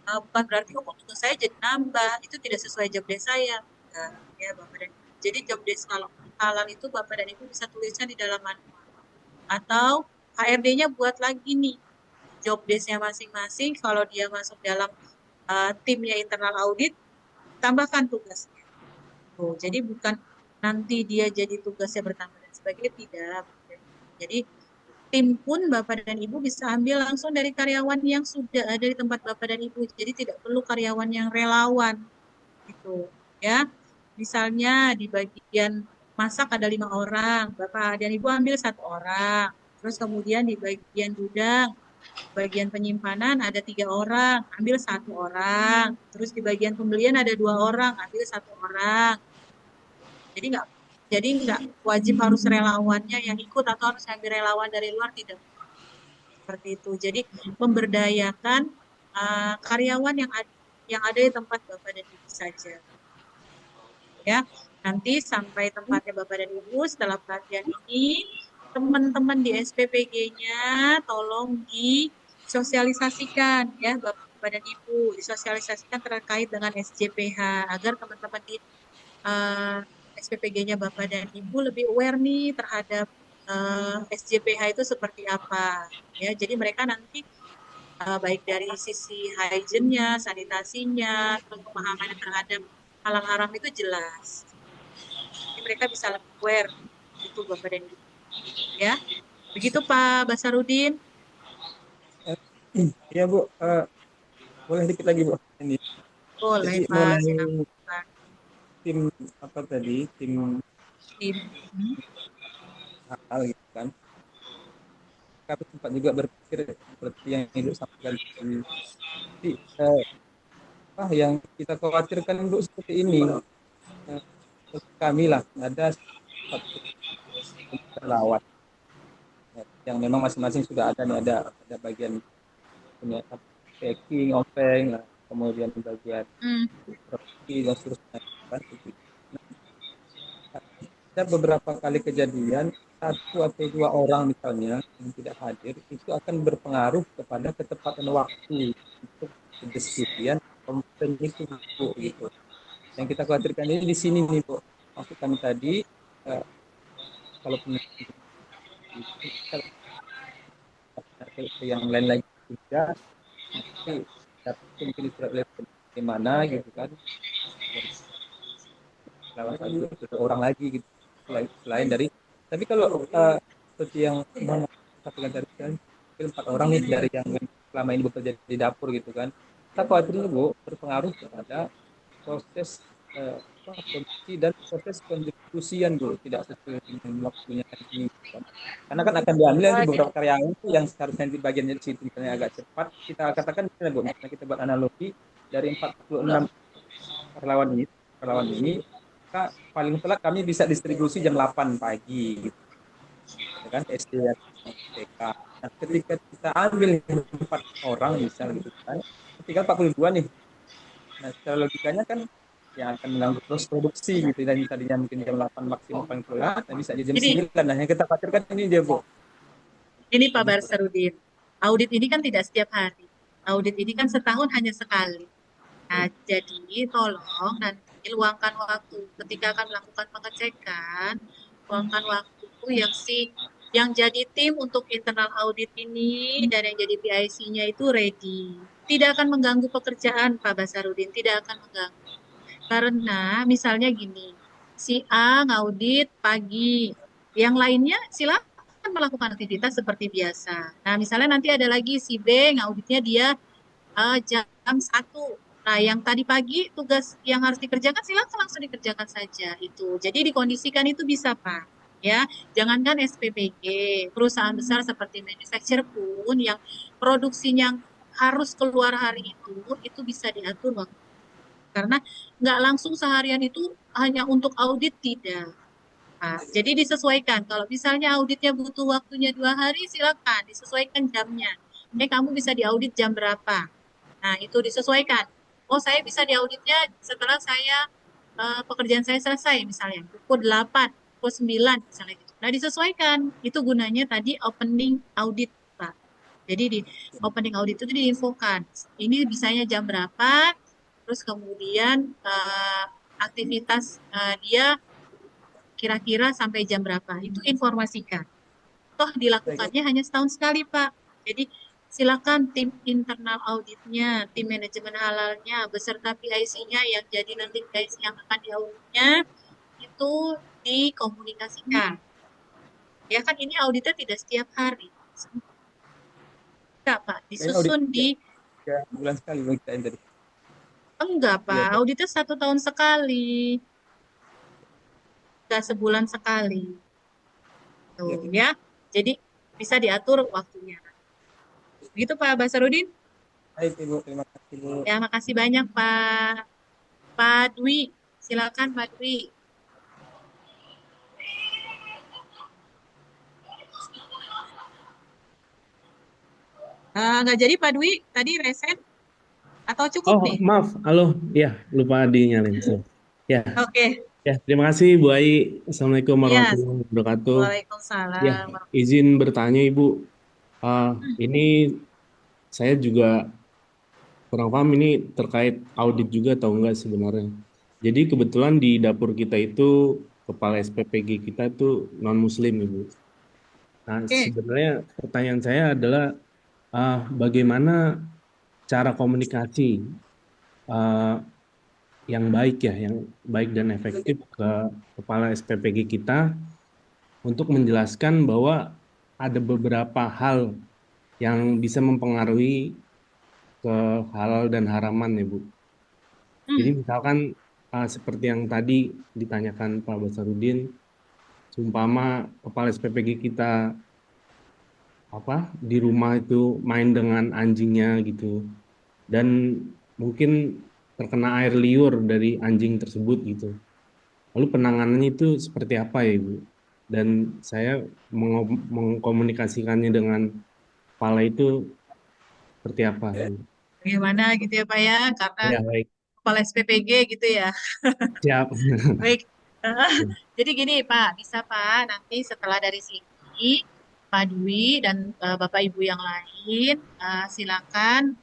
Bukan berarti tugas saya jadi nambah, itu tidak sesuai job desk saya. Nah, ya Bapak dan Ibu. Jadi job desk kalau halal itu Bapak dan Ibu bisa tulisnya di dalam manual. Atau HRD-nya buat lagi nih job desk-nya masing-masing, kalau dia masuk dalam timnya internal audit, tambahkan tugasnya. Jadi bukan nanti dia jadi tugasnya bertambah dan sebagainya, tidak. Jadi tim pun Bapak dan Ibu bisa ambil langsung dari karyawan yang sudah ada di tempat Bapak dan Ibu. Jadi tidak perlu karyawan yang relawan. Gitu, ya. Misalnya di bagian masak ada 5 orang, Bapak dan Ibu ambil 1 orang. Terus kemudian di bagian gudang, bagian penyimpanan ada 3 orang, ambil 1 orang. Terus di bagian pembelian ada 2 orang, ambil 1 orang. Jadi nggak wajib harus relawannya yang ikut atau harus ambil relawan dari luar, tidak seperti itu. Jadi memberdayakan karyawan yang ada di tempat Bapak dan Ibu saja. Ya, nanti sampai tempatnya Bapak dan Ibu setelah pelatihan ini, teman-teman di SPPG-nya tolong disosialisasikan ya Bapak dan Ibu, disosialisasikan terkait dengan SJPH agar teman-teman di SPPG-nya Bapak dan Ibu lebih aware nih terhadap SJPH itu seperti apa ya. Jadi mereka nanti baik dari sisi hygiene-nya, sanitasinya, atau pemahaman terhadap halal haram itu jelas. Jadi mereka bisa lebih aware itu Bapak dan Ibu. Ya, begitu Pak Basarudin. Iya Bu, boleh dikit lagi Bu. Ini. Boleh Jadi Pak, mengenai silakan. tim apa tadi, tim Tim. hal gitu kan. Kami sempat juga berpikir seperti yang Ibu sampaikan tadi. Jadi, apa yang kita khawatirkan untuk seperti ini, kami lah ada satu relawan yang memang masing-masing sudah ada nih, ada bagian punya packing, openg, kemudian bagian produksi dan seterusnya kan. Ada beberapa kali kejadian satu atau dua orang misalnya yang tidak hadir itu akan berpengaruh kepada ketepatan waktu untuk pendiskusian komplain itu Bu, gitu. Yang kita khawatirkan ini di sini nih Bu, maksud kami tadi kalau yang lain lagi juga tapi mungkin surat bagaimana gitu kan, orang lagi gitu selain dari, tapi kalau seperti yang sampaikan tadi kan 4 orang nih dari yang selama ini bekerja di dapur gitu kan, kita khawatirnya Bu berpengaruh kepada proses produksi dan proses pendistribusian Bu, tidak sesuai dengan waktunya lagi gitu kan. Karena kan akan diambil nanti beberapa karyawan itu yang seharusnya di bagiannya di situ misalnya agak cepat, kita katakan misalnya Bu, misalnya kita buat analogi dari 46 relawan ini maka paling telat kami bisa distribusi jam 8 pagi gitu. Ya kan SD dan TK. Nah, ketika kita ambil 4 orang misal gitu kan, tinggal 42 nih. Nah, secara logikanya kan yang akan mengganggu terus produksi gitu, dan tadinya mungkin jam 8 maksimum paling telat, nah bisa di jam 9. Nah, yang kita khawatirkan ini dia Bu. Ini Pak Basarudin, audit ini kan tidak setiap hari. Audit ini kan setahun hanya sekali. Nah, jadi tolong nanti luangkan waktu ketika akan melakukan pengecekan, luangkan waktu yang jadi tim untuk internal audit ini dan yang jadi PIC-nya itu ready. Tidak akan mengganggu pekerjaan Pak Basarudin, tidak akan mengganggu. Karena misalnya gini, si A ngaudit pagi, yang lainnya silakan melakukan aktivitas seperti biasa. Nah, misalnya nanti ada lagi si B ngauditnya dia jam 1. Nah, yang tadi pagi tugas yang harus dikerjakan silakan langsung dikerjakan saja itu. Jadi dikondisikan itu bisa Pak. Ya, jangankan SPPG, perusahaan besar seperti manufacturer pun yang produksinya harus keluar hari itu bisa diatur waktu. Karena nggak langsung seharian itu hanya untuk audit, tidak. Nah, jadi disesuaikan. Kalau misalnya auditnya butuh waktunya 2 hari, silakan disesuaikan jamnya. Ini kamu bisa diaudit jam berapa? Nah, itu disesuaikan. Oh, saya bisa diauditnya setelah saya pekerjaan saya selesai, misalnya pukul 8, pukul 9, misalnya gitu. Nah, disesuaikan. Itu gunanya tadi opening audit, Pak. Jadi di opening audit itu diinfokan. Ini bisanya jam berapa, terus kemudian aktivitas dia kira-kira sampai jam berapa. Itu informasikan. Toh dilakukannya hanya setahun sekali, Pak. Jadi silakan tim internal auditnya, tim manajemen halalnya, beserta PIC-nya yang jadi nanti PIC yang akan diauditnya, itu dikomunikasikan. Ya kan ini auditnya tidak setiap hari. Enggak, Pak. Disusun di... 3 bulan sekali kita tadi. Enggak, Pak. Auditnya 1 tahun sekali. Enggak sebulan sekali. Tuh, ya. Jadi bisa diatur waktunya. Begitu Pak Basarudin? Baik Ibu, terima kasih Bu. Ya, makasih banyak Pak. Pak Dwi, silakan Pak Dwi. Nggak jadi Pak Dwi, tadi reset atau cukup nih? Maaf, halo, ya lupa dinyalin. Ya. Oke. Ya, terima kasih Bu Ai. Assalamualaikum warahmatullahi wabarakatuh. Waalaikumsalam. Ya, izin bertanya Ibu. Ini saya juga kurang paham ini terkait audit juga atau enggak sebenarnya. Jadi kebetulan di dapur kita itu kepala SPPG kita itu non Muslim Ibu. Nah, sebenarnya pertanyaan saya adalah bagaimana cara komunikasi eh, yang baik ya, yang baik dan efektif ke kepala SPPG kita untuk menjelaskan bahwa ada beberapa hal yang bisa mempengaruhi ke halal dan haraman ya Bu. Jadi misalkan seperti yang tadi ditanyakan Pak Basarudin, seumpama kepala SPPG kita di rumah itu main dengan anjingnya gitu, dan mungkin terkena air liur dari anjing tersebut gitu. Lalu penanganannya itu seperti apa ya Ibu? Dan saya mengkomunikasikannya dengan kepala itu seperti apa? Ibu? Bagaimana gitu ya Pak ya, karena Ya baik, kepala SPPG gitu ya. siap. Baik. Jadi gini Pak, bisa Pak nanti setelah dari sini Pak Dwi dan Bapak Ibu yang lain silakan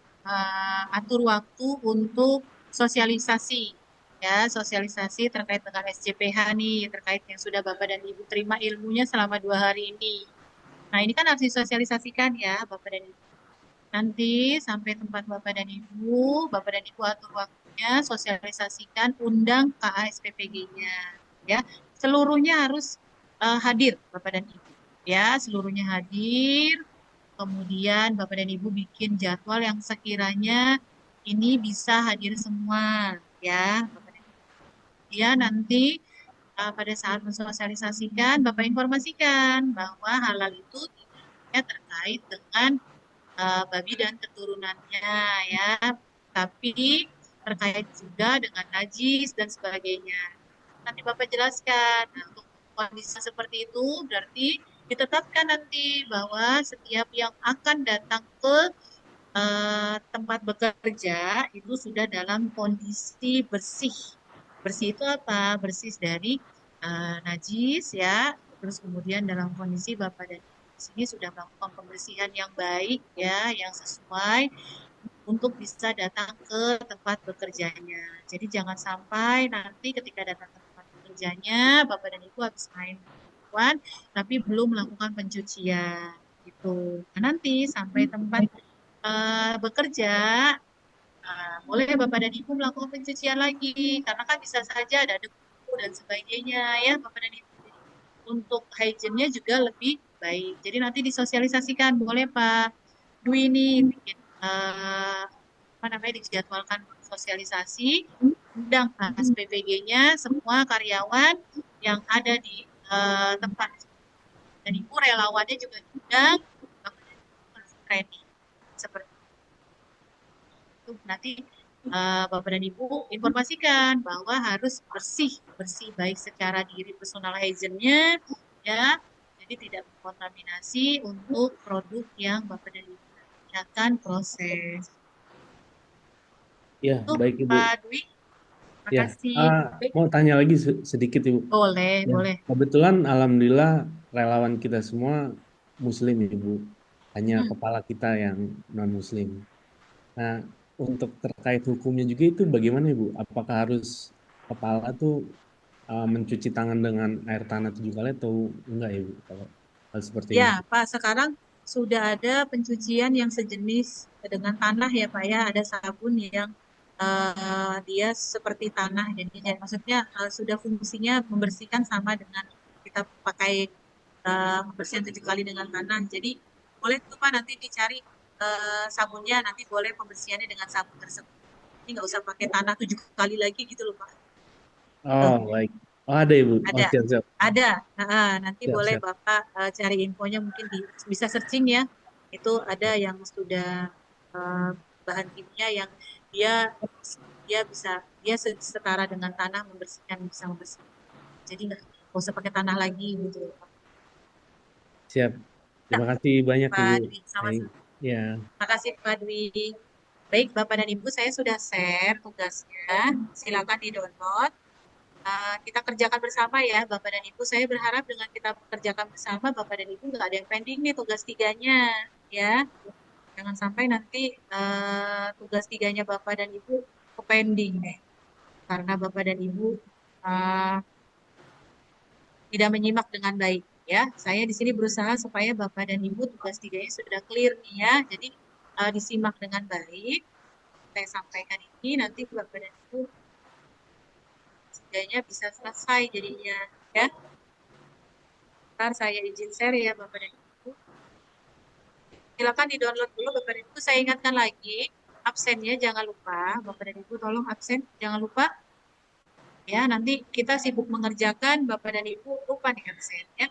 atur waktu untuk sosialisasi ya, sosialisasi terkait dengan SCPH nih, terkait yang sudah Bapak dan Ibu terima ilmunya selama 2 hari ini. Nah, ini kan harus disosialisasikan ya, Bapak dan Ibu. Nanti sampai tempat Bapak dan Ibu, Bapak dan Ibu atur waktunya, sosialisasikan, undang KASPPG-nya, ya. Seluruhnya harus hadir, Bapak dan Ibu, ya. Seluruhnya hadir. Kemudian Bapak dan Ibu bikin jadwal yang sekiranya ini bisa hadir semua, ya, Bapak dan Ibu. Ya, nanti pada saat mensosialisasikan, Bapak informasikan bahwa halal itu tidak terkait dengan babi dan keturunannya ya, tapi terkait juga dengan najis dan sebagainya. Nanti Bapak jelaskan. Nah, untuk kondisi seperti itu berarti ditetapkan nanti bahwa setiap yang akan datang ke tempat bekerja itu sudah dalam kondisi bersih. Bersih itu apa? Bersih dari najis ya. Terus kemudian dalam kondisi Bapak dan Ibu di sini sudah melakukan pembersihan yang baik ya, yang sesuai untuk bisa datang ke tempat bekerjanya. Jadi jangan sampai nanti ketika datang ke tempat bekerjanya Bapak dan Ibu habis main perempuan tapi belum melakukan pencucian gitu. Nah, nanti sampai tempat bekerja boleh Bapak dan Ibu melakukan pencucian lagi karena kan bisa saja ada debu dan sebagainya ya Bapak dan Ibu. Untuk hygiene-nya juga lebih baik. Jadi nanti disosialisasikan boleh Pak Dwi ini bikin dijadwalkan sosialisasi, undang SPPG-nya semua karyawan yang ada di tempat dan Ibu relawannya juga diundang training seperti itu. Nanti Bapak dan Ibu informasikan bahwa harus bersih baik secara diri personal hygiene-nya ya, jadi tidak berkontaminasi untuk produk yang Bapak dan Ibu akan proses. Ya, Itu baik Ibu. Pak Dwi. Terima Ya, kasih. mau tanya lagi sedikit Ibu. Boleh, Ya, boleh. kebetulan alhamdulillah relawan kita semua Muslim Ibu. Hanya kepala kita yang non-Muslim. Nah, untuk terkait hukumnya juga itu bagaimana Ibu? Apakah harus kepala tuh mencuci tangan dengan air tanah 7 kali atau enggak Ibu? Kalau hal seperti ini. Ya, Pak, sekarang sudah ada pencucian yang sejenis dengan tanah ya, Pak ya. Ada sabun yang dia seperti tanah. Jadi maksudnya sudah fungsinya membersihkan sama dengan kita pakai pembersihan 7 kali dengan tanah. Jadi boleh tuh Pak nanti dicari sabunnya, nanti boleh pembersihannya dengan sabun tersebut. Ini nggak usah pakai tanah 7 kali lagi gitu loh Pak. Oh, baik. Oh, ada Ibu. Oh, Ada. siap. Ada. Nanti Siap, boleh siap. Bapak cari infonya mungkin bisa searching ya. Itu ada yang sudah bahan kimia yang dia setara dengan tanah bisa membersihkan. Jadi nggak usah pakai tanah lagi gitu. Siap. Terima kasih banyak Pak Ibu. Dwi, sama-sama. Ya. Terima kasih Pak Dwi. Baik, Bapak dan Ibu, saya sudah share tugasnya. Silakan di-download. Kita kerjakan bersama ya, Bapak dan Ibu. Saya berharap dengan kita kerjakan bersama, Bapak dan Ibu nggak ada yang pending nih tugas 3-nya, ya. Jangan sampai nanti tugas 3-nya Bapak dan Ibu pending nih, karena Bapak dan Ibu tidak menyimak dengan baik. Ya, saya di sini berusaha supaya Bapak dan Ibu tugas 3-nya sudah clear nih ya. Jadi disimak dengan baik. Saya sampaikan ini nanti Bapak dan Ibu setidaknya bisa selesai jadinya ya. Ntar saya izin share ya Bapak dan Ibu. Silakan di-download dulu Bapak dan Ibu. Saya ingatkan lagi, absennya jangan lupa. Bapak dan Ibu tolong absen, jangan lupa. Ya, nanti kita sibuk mengerjakan, Bapak dan Ibu lupa nih absen ya.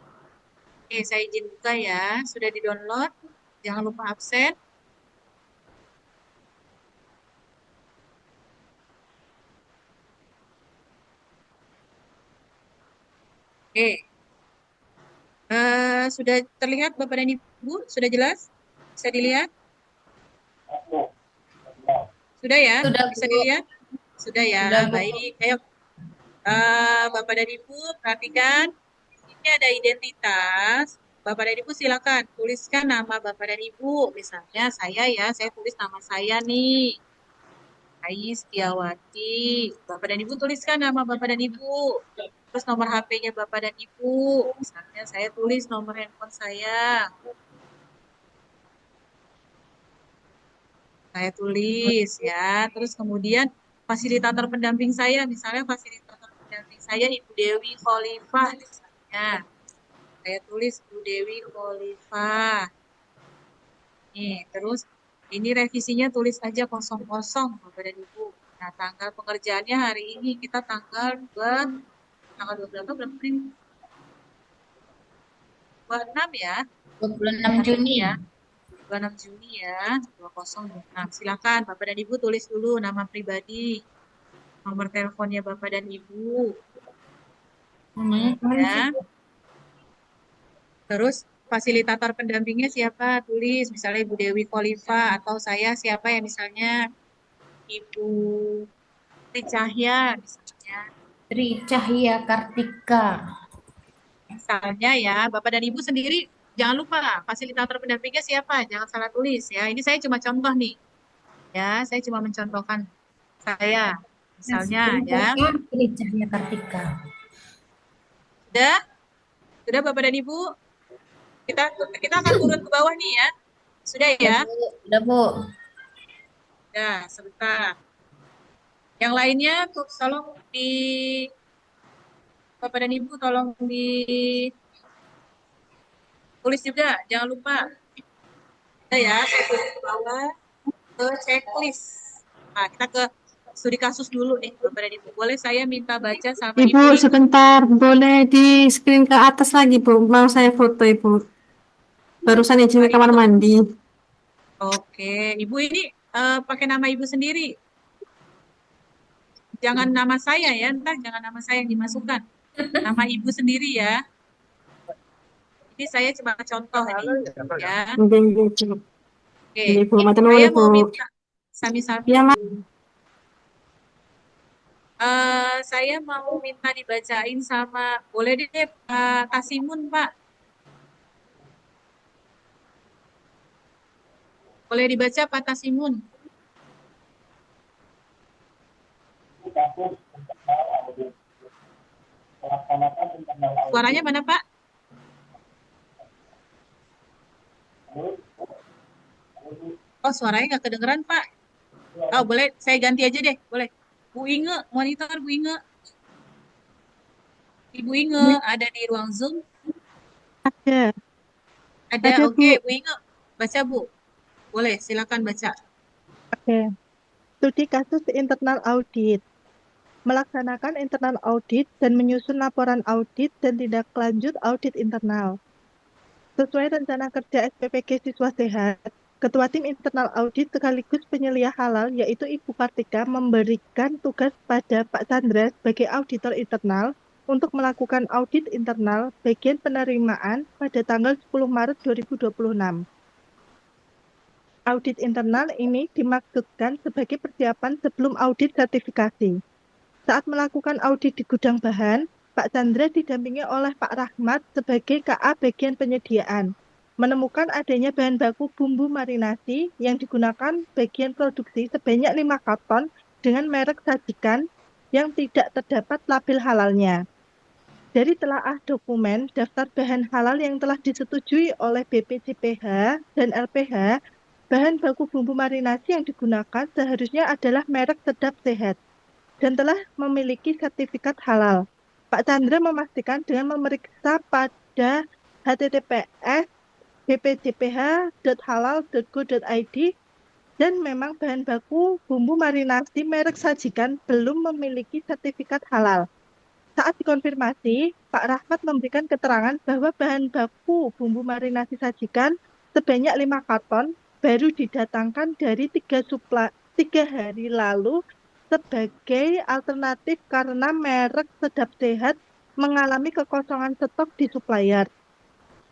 Oke, saya izin buka ya. Sudah di-download. Jangan lupa absen. Oke. Sudah terlihat Bapak dan Ibu? Sudah jelas? Bisa dilihat? Sudah ya? Sudah, Bisa Bu. dilihat? Sudah ya? Sudah, Bu. Baik. Ayo, Bapak dan Ibu perhatikan. Ini ada identitas. Bapak dan Ibu silakan tuliskan nama Bapak dan Ibu. Misalnya saya ya, saya tulis nama saya nih. Ais Setiawati. Bapak dan Ibu tuliskan nama Bapak dan Ibu. Terus nomor HP-nya Bapak dan Ibu. Misalnya saya tulis nomor handphone saya. Saya tulis ya. Terus kemudian fasilitator pendamping saya, misalnya fasilitator pendamping saya Ibu Dewi Khalifah misalnya. Saya tulis Bu Dewi Khalifah. Nih, terus ini revisinya tulis aja kosong-kosong Bapak dan Ibu. Nah, tanggal pengerjaannya hari ini kita tanggal 26 ini? 26 ya. 26 Juni. Ya. 26 Juni ya. 2026. Silakan Bapak dan Ibu tulis dulu nama pribadi. Nomor teleponnya Bapak dan Ibu. Ya. Terus fasilitator pendampingnya siapa? Tulis misalnya Ibu Dewi Khalifah atau saya siapa ya misalnya Ibu Tri Cahya misalnya. Tri Cahya Kartika. Misalnya ya, Bapak dan Ibu sendiri jangan lupa fasilitator pendampingnya siapa? Jangan salah tulis ya. Ini saya cuma contoh nih. Ya, saya cuma mencontohkan saya. Misalnya ya. Tri Cahya Kartika. Sudah? Sudah Bapak dan Ibu? Kita akan turun ke bawah nih ya. Sudah ya? Sudah, Bu. Ya, sebentar. Yang lainnya tolong di Bapak dan Ibu tolong di tulis juga, jangan lupa. Ya, saya turun ke bawah ke checklist. Nah, kita ke studi kasus dulu nih, Bapak dan Ibu. Boleh saya minta baca sama Ibu? Ibu, sebentar. Boleh di screen ke atas lagi, Bu. Mau saya foto, Ibu. Barusan izin ke kamar mandi. Oke, Ibu ini pakai nama Ibu sendiri. Jangan nama saya ya, ntar jangan nama saya yang dimasukkan. Nama Ibu sendiri ya. Ini saya cuma contoh nih, ya. Oke, Ibu, saya mau minta sami-sami. Ya, Ma. Saya mau minta dibacain sama, boleh deh Pak Kasimun, Pak. Boleh dibaca Pak Kasimun. Suaranya mana Pak? Oh, suaranya nggak kedengeran Pak. Oh, boleh saya ganti aja deh, boleh. Bu Inge, monitor Bu Inge. Ibu Inge ada di ruang Zoom? Ada. Ada, oke. Bu Inge, baca Bu. Boleh, silakan baca. Oke. Studi kasus internal audit. Melaksanakan internal audit dan menyusun laporan audit dan tindak lanjut audit internal. Sesuai rencana kerja SPPG Siswa Sehat, Ketua Tim Internal Audit sekaligus penyelia halal yaitu Ibu Kartika memberikan tugas pada Pak Chandra sebagai auditor internal untuk melakukan audit internal bagian penerimaan pada tanggal 10 Maret 2026. Audit internal ini dimaksudkan sebagai persiapan sebelum audit sertifikasi. Saat melakukan audit di gudang bahan, Pak Chandra didampingi oleh Pak Rahmat sebagai KA bagian penyediaan, menemukan adanya bahan baku bumbu marinasi yang digunakan bagian produksi sebanyak 5 karton dengan merek sajikan yang tidak terdapat label halalnya. Dari telaah dokumen daftar bahan halal yang telah disetujui oleh BPJPH dan LPH, bahan baku bumbu marinasi yang digunakan seharusnya adalah merek Sedap Sehat dan telah memiliki sertifikat halal. Pak Chandra memastikan dengan memeriksa pada https bpjph.halal.go.id dan memang bahan baku bumbu marinasi merek Sajikan belum memiliki sertifikat halal. Saat dikonfirmasi, Pak Rahmat memberikan keterangan bahwa bahan baku bumbu marinasi Sajikan sebanyak 5 karton baru didatangkan dari 3 hari lalu sebagai alternatif karena merek Sedap Sehat mengalami kekosongan stok di supplier.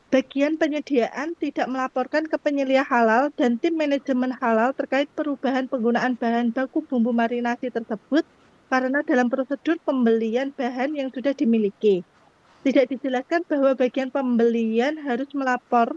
Bagian penyediaan tidak melaporkan ke penyelia halal dan tim manajemen halal terkait perubahan penggunaan bahan baku bumbu marinasi tersebut karena dalam prosedur pembelian bahan yang sudah dimiliki. Tidak dijelaskan bahwa bagian pembelian harus melapor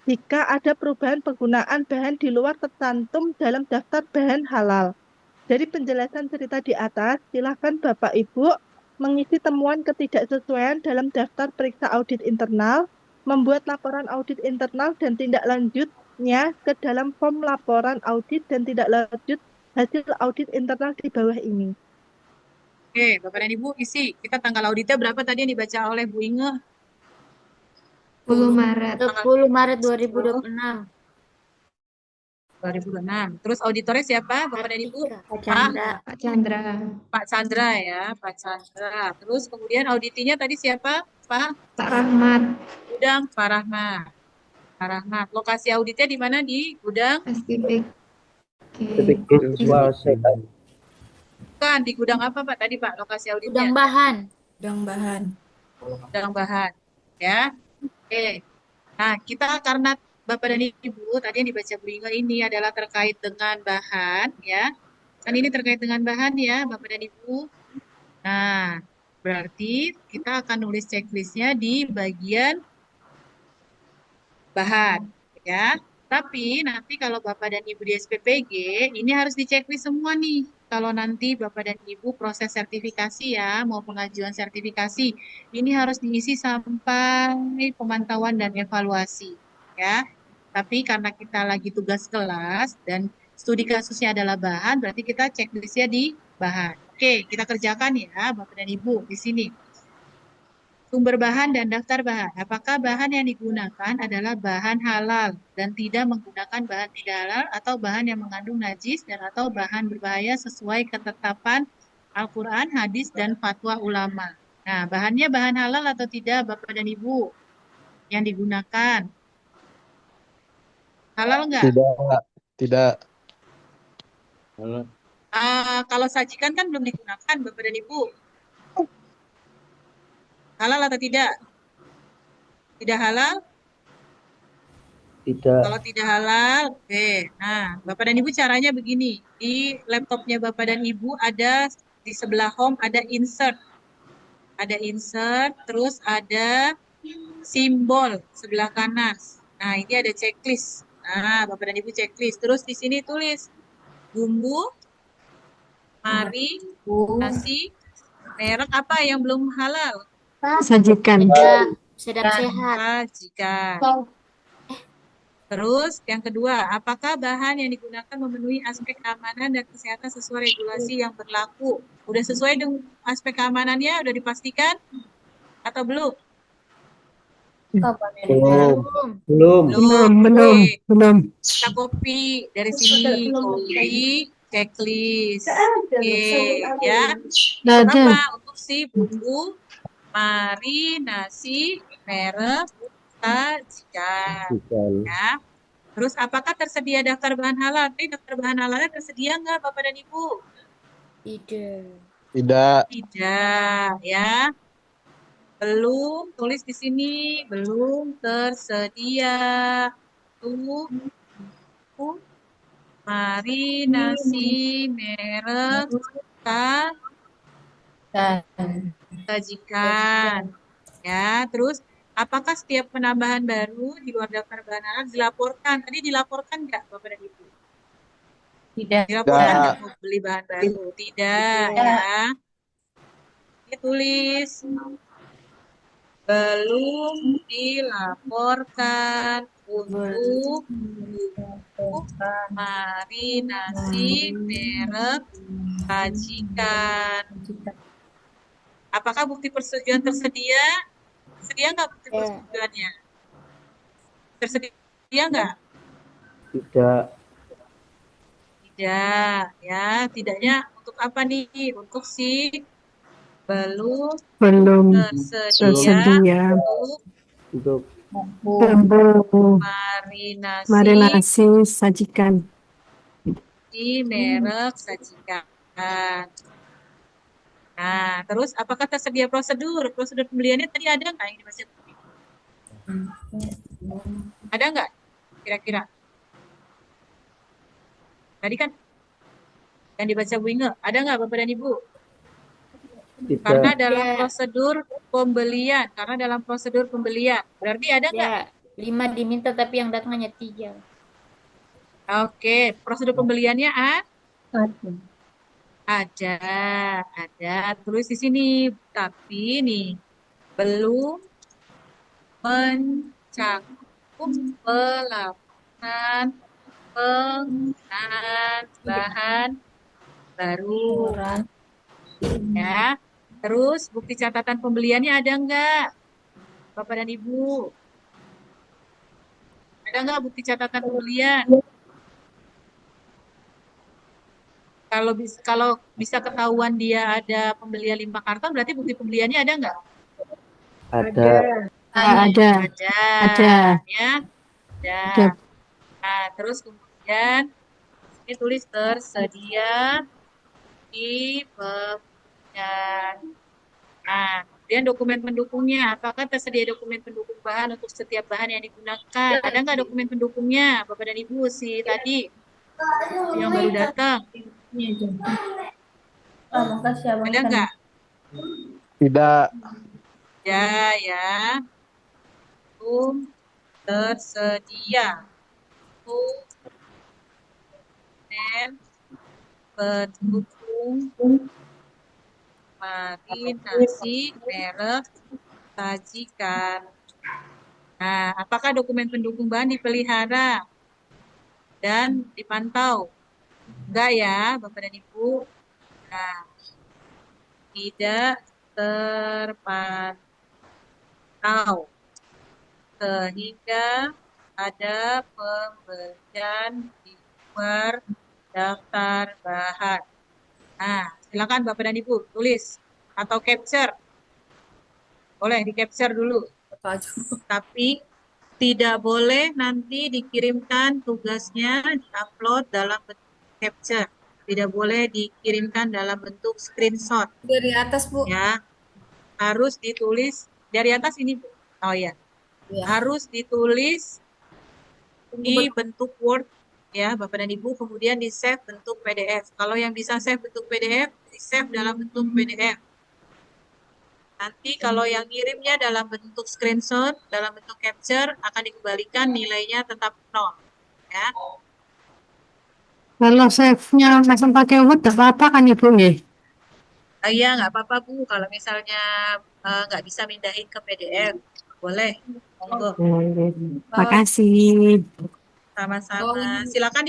jika ada perubahan penggunaan bahan di luar tercantum dalam daftar bahan halal. Dari penjelasan cerita di atas, silakan Bapak Ibu mengisi temuan ketidaksesuaian dalam daftar periksa audit internal, membuat laporan audit internal dan tindak lanjutnya ke dalam form laporan audit dan tindak lanjut hasil audit internal di bawah ini. Oke, Bapak dan Ibu isi. Kita tanggal auditnya berapa tadi yang dibaca oleh Bu Inge? 10 Maret. 10 Maret 2026. 2006. Terus auditornya siapa, Bapak dan Ibu? Pak Chandra. Pak Chandra. Pak Chandra ya, Pak Chandra. Terus kemudian auditinya tadi siapa, Pak? Pak Rahmat. Gudang, Pak Rahmat. Pak Rahmat. Lokasi auditnya di mana? Di gudang? Bukan, di gudang apa Pak tadi Pak? Lokasi auditnya? Gudang bahan. Gudang bahan. Ya. Oke. Nah, kita karena Bapak dan Ibu tadi yang dibaca Bu Inge ini adalah terkait dengan bahan ya. Kan ini terkait dengan bahan ya, Bapak dan Ibu. Nah, berarti kita akan nulis checklistnya di bagian bahan ya. Tapi nanti kalau Bapak dan Ibu di SPPG ini harus diceklis semua nih. Kalau nanti Bapak dan Ibu proses sertifikasi ya, mau pengajuan sertifikasi, ini harus diisi sampai pemantauan dan evaluasi ya. Tapi karena kita lagi tugas kelas dan studi kasusnya adalah bahan, berarti kita checklistnya di bahan. Oke, kita kerjakan ya Bapak dan Ibu di sini. Sumber bahan dan daftar bahan. Apakah bahan yang digunakan adalah bahan halal dan tidak menggunakan bahan tidak halal atau bahan yang mengandung najis dan atau bahan berbahaya sesuai ketetapan Al-Quran, hadis, dan fatwa ulama. Nah, bahannya bahan halal atau tidak Bapak dan Ibu yang digunakan? Halal nggak? Tidak. Kalau sajikan kan belum digunakan Bapak dan Ibu. Halal atau tidak? Tidak halal? Tidak. Kalau tidak halal, oke. Nah, Bapak dan Ibu caranya begini. Di laptopnya Bapak dan Ibu ada di sebelah home ada insert. Ada insert, terus ada simbol sebelah kanan. Nah, ini ada checklist. Nah, Bapak dan Ibu checklist. Terus di sini tulis bumbu, mari, nasi, merek apa yang belum halal? Sajikan. Sedap Sehat. Sajikan. Terus yang kedua, apakah bahan yang digunakan memenuhi aspek keamanan dan kesehatan sesuai regulasi yang berlaku? Udah sesuai dengan aspek keamanannya? Udah dipastikan? Atau belum? Belum. Belum. Kita copy dari sini, copy checklist. Oke, ya. Apa untuk si bumbu, mari, nasi, merek, sajikan. Ya. Terus apakah tersedia daftar bahan halal? Daftar bahan halalnya tersedia nggak Bapak dan Ibu? Tidak. Tidak, ya. Belum, tulis di sini, belum tersedia. Mari, nasi, merek, sajikan. Ya, terus apakah setiap penambahan baru di luar daftar bahan halal dilaporkan? Tadi dilaporkan nggak Bapak dan Ibu? Tidak. Dilaporkan nggak mau beli bahan baru? Tidak, ya. Ini tulis belum dilaporkan untuk marinasi merek sajikan. Apakah bukti persetujuan tersedia? Sedia nggak bukti persetujuannya? Tersedia nggak? Tidak. Tidak, ya. Tidaknya untuk apa nih? Untuk si belum tersedia Untuk bumbu marinasi sajikan di merek sajikan. Nah, terus apakah tersedia prosedur? Prosedur pembeliannya tadi ada nggak yang dibaca? Ada nggak? Kira-kira? Tadi kan yang dibaca Bu Inge, ada nggak Bapak dan Ibu? tidak. Karena dalam prosedur pembelian, berarti ada nggak? Ya, 5 diminta tapi yang datang hanya 3. Oke, prosedur pembeliannya ada. Tulis di sini, tapi nih belum mencakup pelaporan penggunaan bahan baru. Ya, terus bukti catatan pembeliannya ada nggak, Bapak dan Ibu? Ada nggak bukti catatan pembelian? Kalau bisa ketahuan dia ada pembelian 5 karton, berarti bukti pembeliannya ada nggak? Ada. Ada. Ya, ada. Nah, terus kemudian ini tulis tersedia di pembelian. Nah, kemudian dokumen pendukungnya. Apakah tersedia dokumen pendukung bahan untuk setiap bahan yang digunakan? Ada nggak dokumen pendukungnya, Bapak dan Ibu, si tadi yang baru datang? Ada nggak? Tidak. Ya. Belum tersedia. Dan pendukung marinasi merek sajikan. Nah, apakah dokumen pendukung bahan dipelihara dan dipantau? Enggak ya, Bapak dan Ibu. Nah, tidak terpantau sehingga ada pembelian di luar daftar bahan. Nah, silakan Bapak dan Ibu tulis atau capture. Boleh di capture dulu. Tapi tidak boleh nanti dikirimkan tugasnya di-upload dalam bentuk capture. Tidak boleh dikirimkan dalam bentuk screenshot. Dari atas, Bu. Ya. Harus ditulis dari atas ini, Bu. Oh ya. Harus ditulis di bentuk Word ya, Bapak dan Ibu, kemudian di-save bentuk PDF. Kalau yang bisa save bentuk PDF, di-save dalam bentuk PDF. Nanti kalau yang ngirimnya dalam bentuk screenshot, dalam bentuk capture, akan dikembalikan nilainya tetap 0. Ya. kalau save-nya langsung pakai Word tidak apa-apa kan Ibu nggih? Iya, nggak apa-apa Bu. Kalau misalnya nggak bisa mindahin ke PDF, boleh. Monggo. Makasih. Sama-sama. Silakan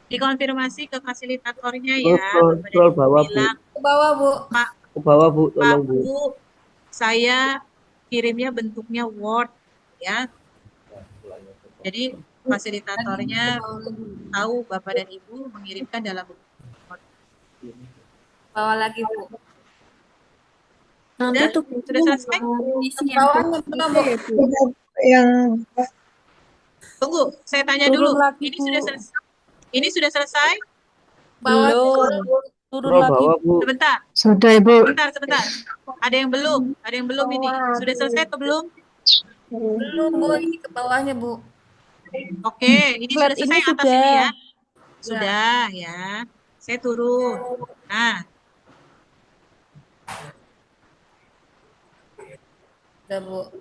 dikonfirmasi ke fasilitatornya ya. Scroll bawah, Bu. Bilang, Ke bawah, Bu. Ke bawah, Bu. Pak Tolong, Bu. Bu, saya kirimnya bentuknya Word ya. Jadi fasilitatornya tahu Bapak dan Ibu mengirimkan dalam bentuk Word. Bawah lagi, Bu. Sudah selesai? Bawahnya belum, Bu. Yang Tunggu, saya tanya dulu. Ini sudah selesai? Belum. Scroll bawah, Bu. Sebentar. Sudah Ibu. Sebentar. Ada yang belum ini. Sudah selesai atau belum? Belum, Bu. Ini ke bawahnya, Bu. Oke, ini sudah selesai yang atas ini ya. Sudah ya. Saya turun. Nah, Udah, Bu.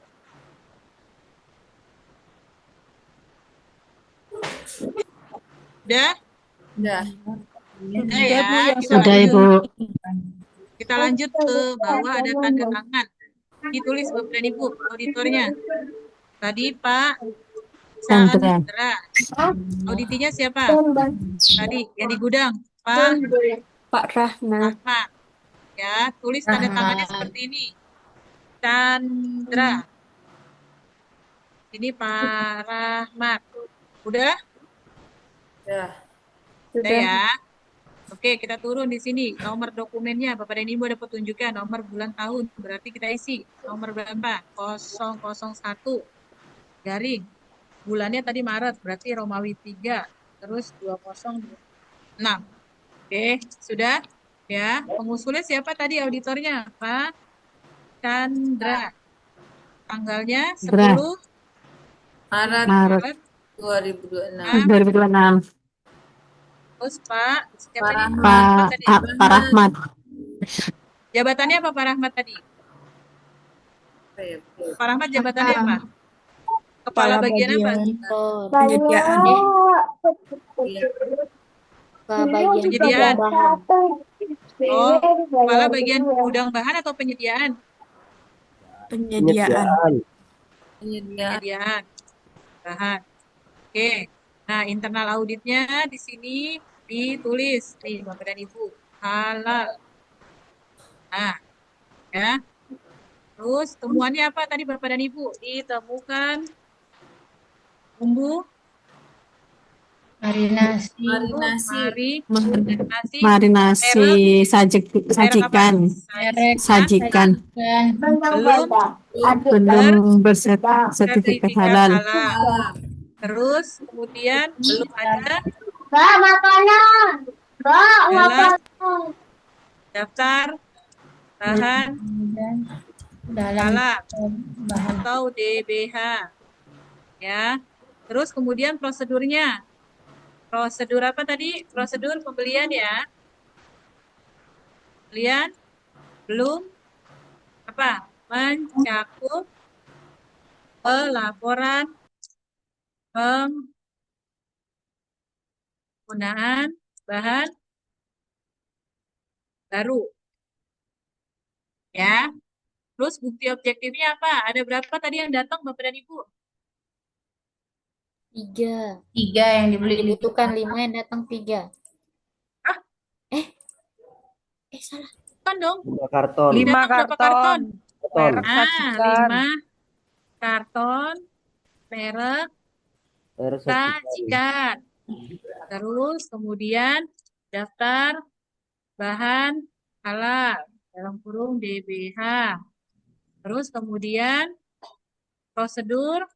udah? Udah. Udah ya. Sudah Ibu. Kita lanjut ke bawah ada tanda tangan. Ditulis Bapak dan Ibu, auditornya. Tadi Pak Chandra. Chandra. Auditinya siapa? Tadi yang di gudang. Pak Rahmat. Rahmat. Ya, tulis tanda tangannya seperti ini. Chandra. Ini Pak Rahmat. Udah? Ya. Udah ya. Oke, kita turun di sini. Nomor dokumennya, Bapak dan Ibu ada petunjuknya. Nomor bulan tahun. Berarti kita isi. Nomor berapa? 001. Garing. Bulannya tadi Maret. Berarti Romawi 3. Terus 2026. Oke, sudah? Ya. Pengusulnya siapa tadi auditornya? Pak Chandra. Tanggalnya 10 Maret Maret 2026. 2026. Terus Pak, siapa nih? Pak Rahmat. Jabatannya apa Pak Rahmat tadi? Pak Rahmat jabatannya apa? Kepala bagian apa? Penyediaan. Penyediaan. Oh, kepala bagian gudang bahan atau penyediaan? Penyediaan. Penyediaan bahan. Oke. Nah, internal auditnya di sini ditulis nih Bapak dan Ibu, halal. Nah, ya. Terus temuannya apa tadi Bapak dan Ibu? Ditemukan bumbu marinasi sajikan. Belum bersertifikat halal. Terus kemudian belum ada daftar bahan halal atau DBH, ya. Terus kemudian prosedurnya, prosedur apa tadi? Prosedur pembelian ya. Pembelian belum apa? Mencakup pelaporan penggunaan bahan baru. Ya. Terus bukti objektifnya apa? Ada berapa tadi yang datang Bapak dan Ibu? 3. 3 yang dibeli. Dibutuhkan 5 yang datang 3. Hah? Salah. Bukan dong. 5 karton. 5 karton. 5 karton merek sajikan. Terus kemudian daftar bahan halal dalam kurung DBH. Terus kemudian prosedur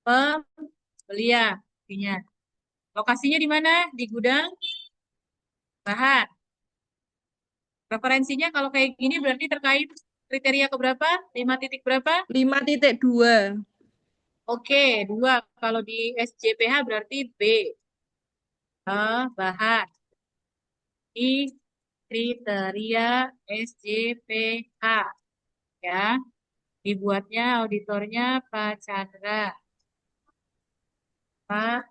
pembelian. Lokasinya di mana? Di gudang bahan. Referensinya kalau kayak gini berarti terkait kriteria keberapa? 5 titik berapa? 5.2. Oke, 2. Kalau di SJPH berarti B. Bahan. Di kriteria SJPH. Ya. Dibuatnya auditornya Pak Chandra. Pak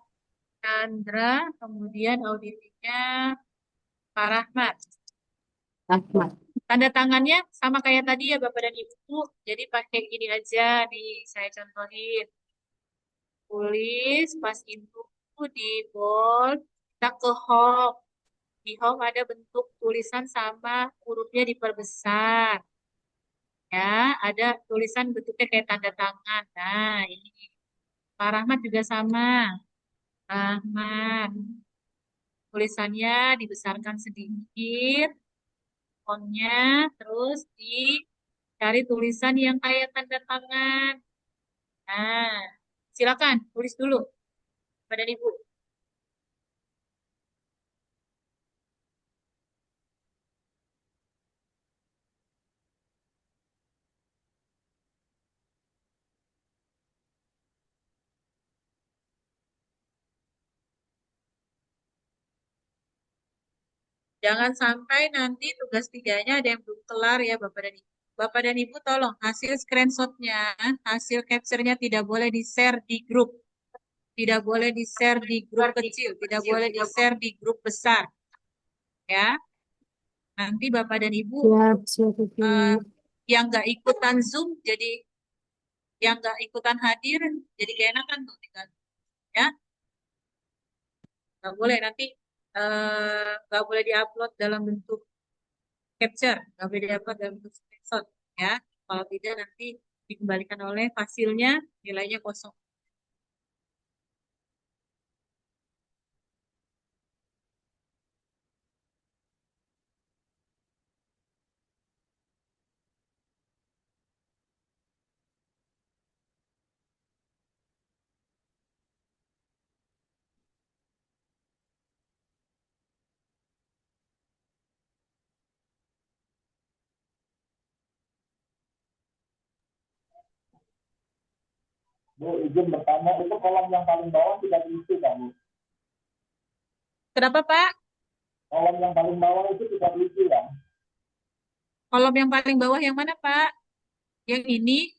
Chandra, kemudian auditnya Pak Rahmat. Tanda tangannya sama kayak tadi ya Bapak dan Ibu. Jadi pakai gini aja nih, saya contohin. Tulis pas itu di bold, kita ke home. Di home ada bentuk tulisan sama hurufnya diperbesar. Ya, ada tulisan bentuknya kayak tanda tangan. Nah, ini. Pak Rahmat juga sama. Rahmat. Tulisannya dibesarkan sedikit. Fontnya, terus dicari tulisan yang kayak tanda tangan. Nah, silakan tulis dulu pada Ibu. Jangan sampai nanti tugas 3-nya ada yang belum kelar ya Bapak dan Ibu. Bapak dan Ibu tolong hasil screenshot-nya, hasil capture-nya tidak boleh di-share di grup. Tidak boleh di-share di grup kecil, tidak boleh di-share di grup besar. Ya. Nanti Bapak dan Ibu yang nggak ikutan Zoom jadi yang nggak ikutan hadir jadi keenakan tuh tinggal ya. Nggak boleh nanti nggak boleh diupload dalam bentuk capture, nggak boleh diupload dalam bentuk screenshot ya. Kalau tidak nanti dikembalikan oleh hasilnya nilainya kosong. Bu, izin bertanya, itu kolom yang paling bawah tidak diisi, Kak, Bu? Kenapa, Pak? Kolom yang paling bawah itu tidak diisi, ya? Kolom yang paling bawah yang mana, Pak? Yang ini?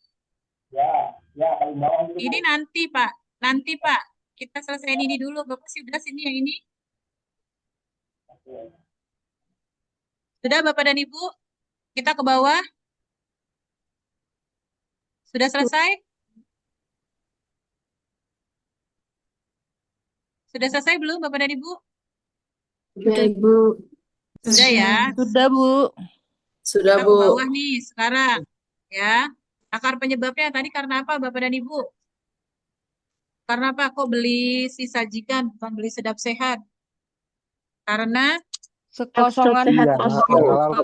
Ya, paling bawah itu, Ini Bu. nanti, Pak. Nanti, Pak. Kita selesaiin ini dulu. Bapak sudah sini yang ini? Sudah, Bapak dan Ibu? Kita ke bawah? Sudah selesai? Sudah selesai belum, Bapak dan Ibu? Sudah, Ibu. Sudah ya? Sudah, Bu. Sudah, Kita Bu. ke bawah nih sekarang. Ya. Akar penyebabnya tadi karena apa, Bapak dan Ibu? Karena apa? Kok beli si sajikan, bukan beli sedap sehat? Karena Sekosongan kosongan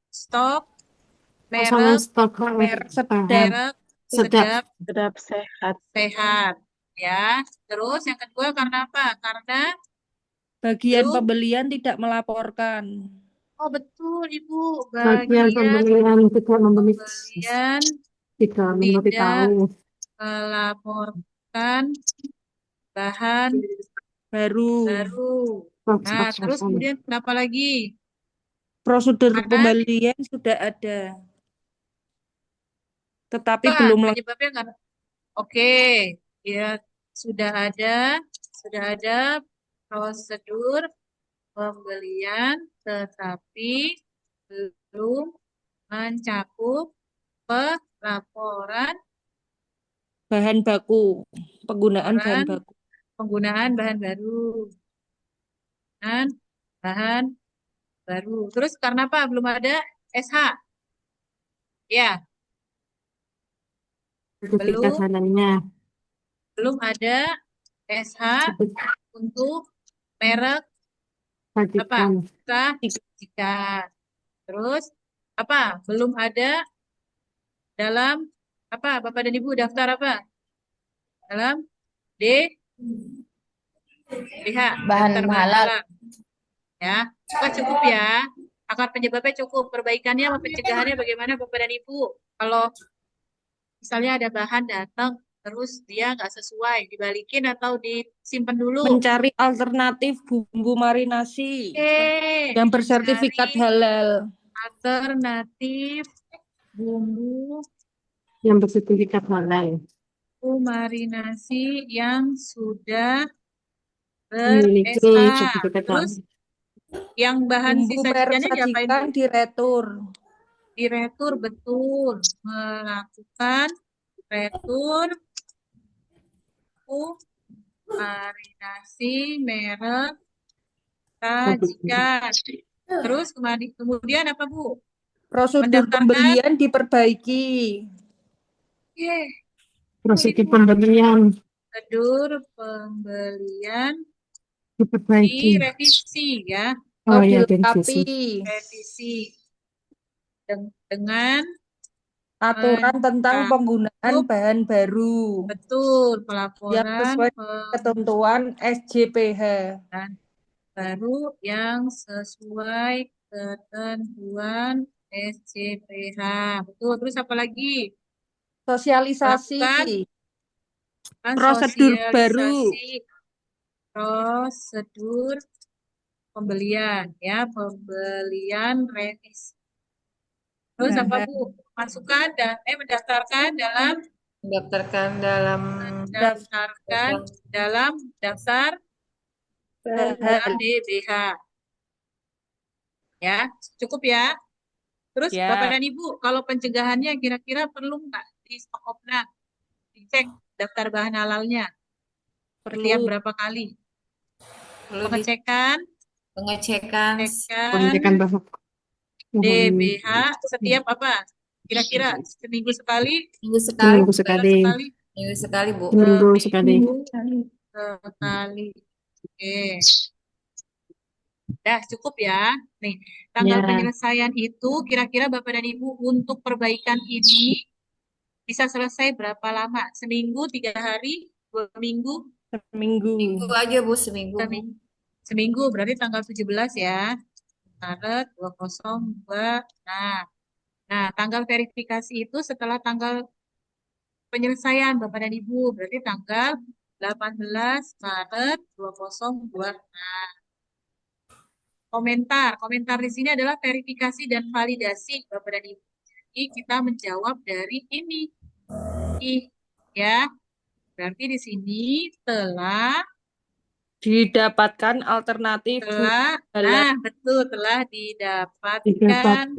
stok Kosongan merek stok merek sedap. merek sedap. sedap sehat ya. Terus yang kedua karena apa? Karena Bagian belum pembelian tidak melaporkan. oh betul Ibu, Bagian pembelian tidak membeli pembelian tidak memberitahu. melaporkan bahan Baru. Nah, terus kemudian kenapa lagi? Prosedur Karena pembelian sudah ada. Tetapi Pak, belum penyebabnya kan? Oke, ya sudah ada prosedur pembelian, tetapi belum mencakup pelaporan bahan baku, penggunaan bahan baku. Penggunaan bahan baru. Dan bahan baru. Terus karena apa? Belum ada SH. Ya. Belum ada SH untuk merek apa? Sajikan. Terus apa? Belum ada dalam apa? Bapak dan Ibu daftar apa? Dalam DH. Bahan Daftar halal. Ya, cukup ya. Akar penyebabnya cukup. Perbaikannya sama pencegahannya bagaimana Bapak dan Ibu? Kalau misalnya ada bahan datang terus dia nggak sesuai, dibalikin atau disimpan dulu? Mencari alternatif bumbu marinasi yang bersertifikat halal. Alternatif bumbu yang bersertifikat halal. Bumbu marinasi yang sudah memiliki ber-SH. sertifikat Terus halal. yang bahan Bumbu sajikannya diapain? diretur. Diretur, betul. Melakukan retur marinasi merek sajikan. Terus kemudian apa, Bu? Prosedur pembelian diperbaiki. Prosedur pembelian Prosedur pembelian diperbaiki. direvisi ya. Oh ya, revisi dengan aturan tentang penggunaan bahan baru. Betul, pelaporan yang sesuai ketentuan SJPH. Dan baru yang sesuai ketentuan SJPH. Betul. Terus apa lagi? Sosialisasi. Prosedur baru. Prosedur pembelian ya, pembelian revisi. Terus apa Bu? Masukkan dan mendaftarkan dalam daftar dalam DBH. Ya, cukup ya. Terus Ya. Bapak dan Ibu, kalau pencegahannya kira-kira perlu nggak di stok opnam? Dicek daftar bahan halalnya setiap Perlu. berapa kali? Perlu Pengecekan, pengecekan Pengecekan bahan DBH setiap apa? Kira-kira seminggu sekali, minggu sekali. seminggu bulan sekali. sekali, Minggu sekali, Bu. Seminggu sekali. sekali. Oke. Dah cukup ya. Nih, tanggal Ya. penyelesaian itu kira-kira Bapak dan Ibu untuk perbaikan ini bisa selesai berapa lama? Seminggu, 3 hari, 2 minggu? Seminggu. Seminggu aja, Bu, seminggu, Bu. Seminggu, berarti tanggal 17 ya. Maret 2022. Nah, tanggal verifikasi itu setelah tanggal penyelesaian Bapak dan Ibu, berarti tanggal 18 Maret 2026. Komentar di sini adalah verifikasi dan validasi Bapak dan Ibu. Jadi kita menjawab dari ini. Ya. Berarti di sini telah Didapatkan alternatif betul, telah didapatkan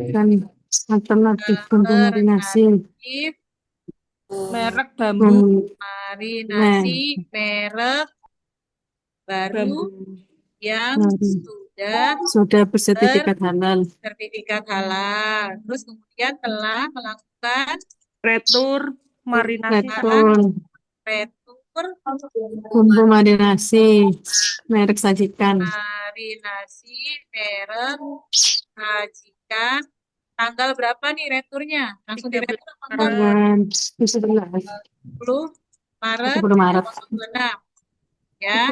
alternatif bumbu marinasi. merek bambu. Marinasi merek baru yang sudah bersertifikat halal. Sertifikat halal. Terus kemudian telah melakukan Retur marinasi retur bumbu marinasi merek sajikan. Marinasi merek sajikan. Tanggal berapa nih returnya? Langsung diretur apa enggak? Tanggal 10 Maret 10 Maret. 2026. Ya.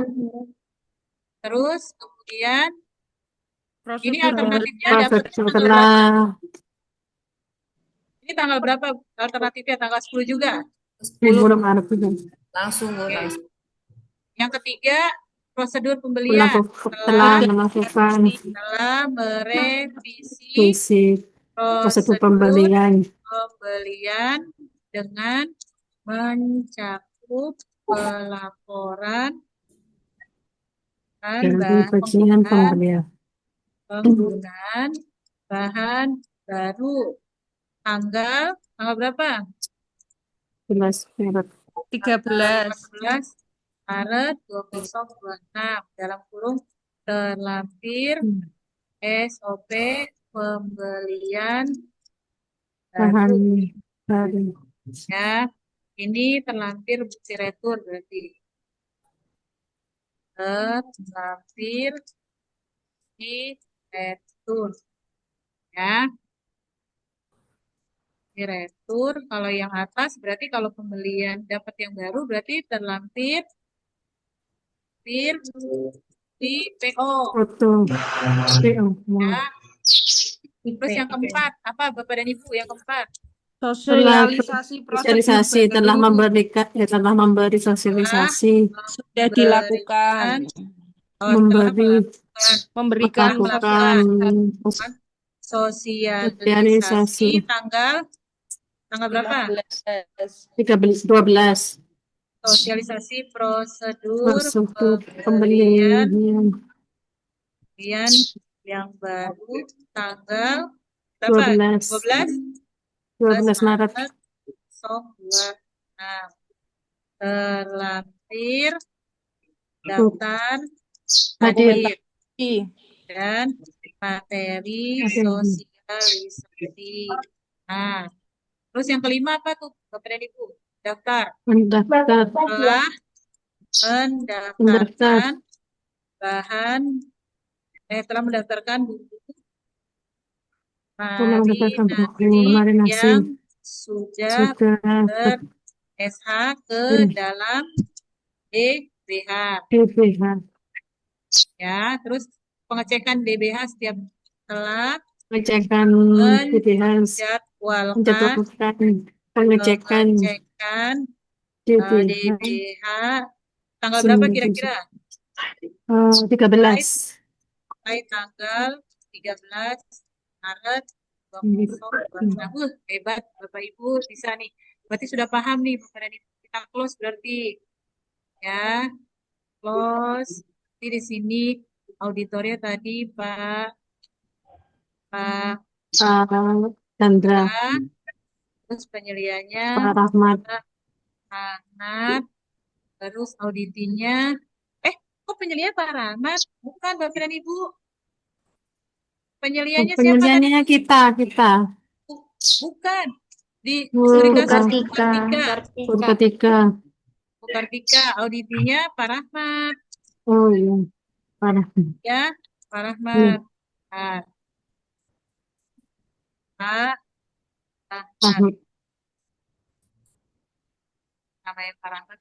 Terus kemudian ini alternatifnya dapat setelah ini tanggal berapa? Alternatifnya tanggal 10 juga. 10 Maret juga. Langsung, Bu, langsung. Yang ketiga, prosedur pembelian. Telah melakukan merevisi prosedur pembelian dengan mencakup pelaporan dari bagian pembelian. Penggunaan bahan baru. Tanggal berapa? 11 Maret. 13 Maret 2026 dalam kurung terlampir SOP pembelian bahan baru. baru. Ya, ini terlampir bukti retur berarti. Terlampir di retur. Ya. Di retur, kalau yang atas berarti kalau pembelian dapat yang baru berarti terlampir di PO. Foto PO. Ya. Terus yang keempat, apa Bapak dan Ibu yang keempat? Sosialisasi telah memberi sosialisasi sudah dilakukan. Memberikan melakukan sosialisasi tanggal berapa? 12 Sosialisasi prosedur pembelian yang baru tanggal berapa? 12 Maret. Terlampir daftar hadir dan materi sosialisasi. Nah, terus yang kelima apa tuh, Bapak dan Ibu? Daftar. Telah mendaftarkan bahan, telah mendaftarkan buku marinasi yang sudah ber-SH ke dalam DBH. Ya, terus pengecekan DBH setiap telah pengecekan DBH pengecekan DBH tanggal berapa kira-kira? 13 Mulai tanggal 13 Maret 2026. Hebat Bapak Ibu, bisa nih. Berarti sudah paham nih Bapak dan Ibu. Kita close berarti. Ya, close. Jadi di sini auditornya tadi Pak Chandra, Ah, terus penyelianya Pak Rahmat. Pak Rahmat, terus auditinya. Kok penyelianya Pak Rahmat? Bukan Bapak dan Ibu. Penyelianya siapa tadi? Penyeliannya kita. Bukan. Di Bu studi kasus Bu Kartika. Kartika. Bu Kartika. Bu Kartika, auditinya Pak Rahmat. Oh iya, Pak Rahmat. Ya, Pak Ini, Rahmat. Nah, Pak Rahmat. Rahmat. Namanya Pak Rahmat.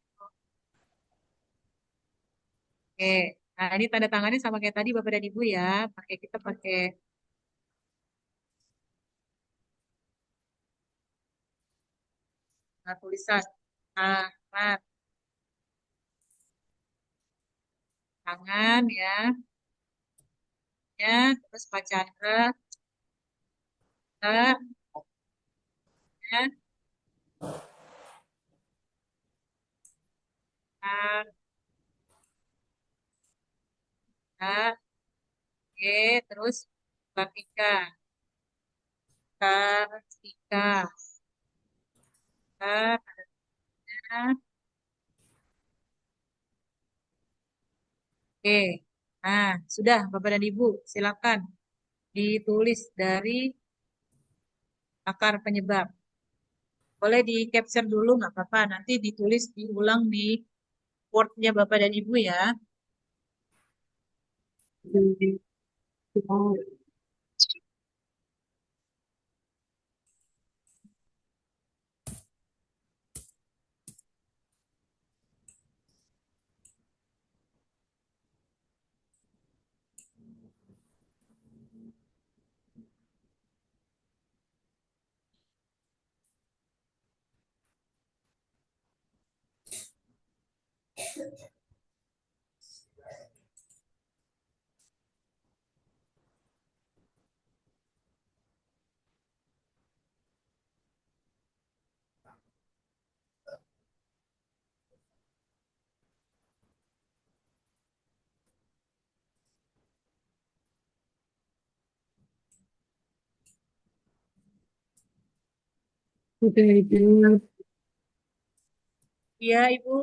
Oke. Nah, ini tanda tangannya sama kayak tadi Bapak dan Ibu ya. Kita pakai tulisan Rahmat. Tangan ya. Ya, terus Pak Chandra. Ya, ya, ya. Oke, terus Kartika. Kartika. Kartika. Oke. Nah, sudah Bapak dan Ibu, silakan ditulis dari akar penyebab. Boleh di capture dulu nggak apa-apa, nanti ditulis diulang di Word-nya Bapak dan Ibu ya. Iya, Ibu.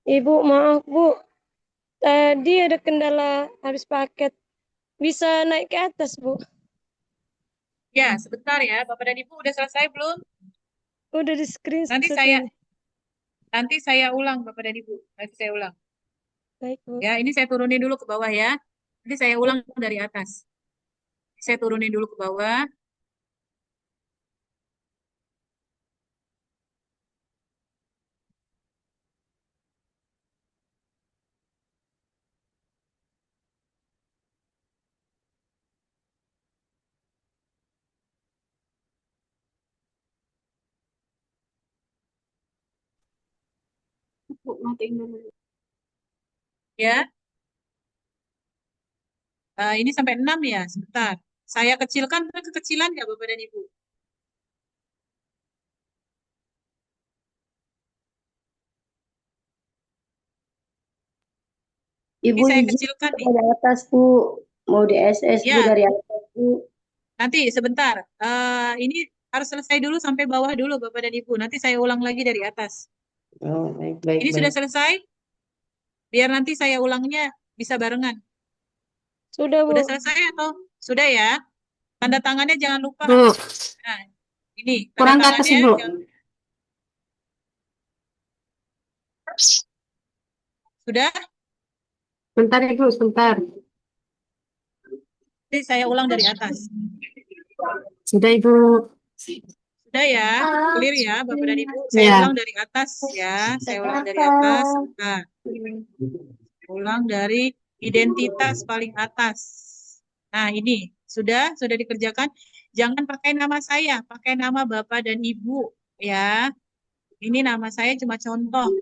Ibu, maaf Bu, tadi ada kendala habis paket. Bisa naik ke atas, Bu? Ya, sebentar ya. Bapak dan Ibu udah selesai belum? Udah di Nanti screenshot saya ini. nanti saya ulang Bapak dan Ibu. Nanti saya ulang. Baik, Bu. Ya, ini saya turunin dulu ke bawah ya. Nanti saya ulang dari atas. Saya turunin dulu ke bawah. Bu, matiin dulu. Ya. Ini sampai 6 ya, sebentar. Saya kecilkan, kekecilan nggak Bapak dan Ibu? Ibu Ini saya izin kecilkan nih. dari atas, Bu. Mau di SS, Bu, Ya, dari atas, Bu. nanti sebentar. Ini harus selesai dulu sampai bawah dulu Bapak dan Ibu. Nanti saya ulang lagi dari atas. Oh, baik, baik, Ini sudah baik. selesai? Biar nanti saya ulangnya bisa barengan. Sudah, Bu. Udah selesai atau sudah ya? Tanda tangannya jangan lupa. Bu, Nah, ini tanda kurang ke atas tangannya Ibu. sudah. Bentar Ibu, sebentar. Jadi saya ulang dari atas. Sudah Ibu. Sudah ya, clear ya Bapak dan Ibu. Saya Ya. ulang dari atas ya. Saya ulang dari atas. Sebentar. Ulang dari identitas paling atas. Nah, ini sudah dikerjakan. Jangan pakai nama saya, pakai nama Bapak dan Ibu ya. Ini nama saya cuma contoh.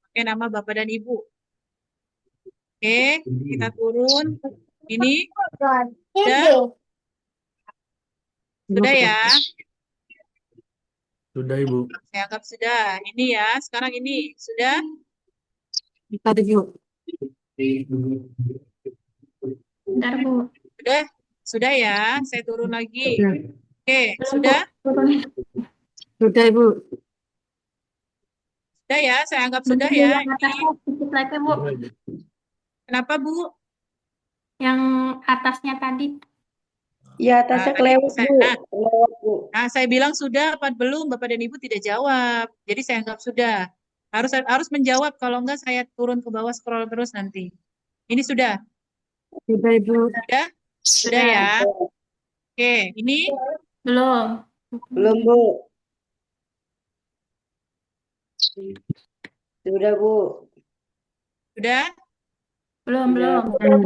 Pakai nama Bapak dan Ibu. Oke, kita turun. Ini sudah ya. Sudah Ibu. Saya anggap sudah. Ini ya, sekarang ini sudah. Bentar Ibu. Bentar, Bu. Sudah ya. Saya turun lagi. Sudah. Oke, sudah. Sudah Ibu. Sudah ya, saya anggap sudah ya. Yang atasnya sedikit lagi, Bu. Kenapa Bu? Yang atasnya tadi. Ya, atasnya Tadi kelewat, saya, Bu. Kelewat, Bu. saya bilang sudah apa belum, Bapak dan Ibu tidak jawab. Jadi saya anggap sudah. Harus menjawab, kalau enggak saya turun ke bawah scroll terus nanti. Ini sudah. Sudah Ibu. Sudah? Sudah ya. Oke, ini Belum. Belum, Bu. Sudah, Bu. sudah? Belum, Sudah. belum.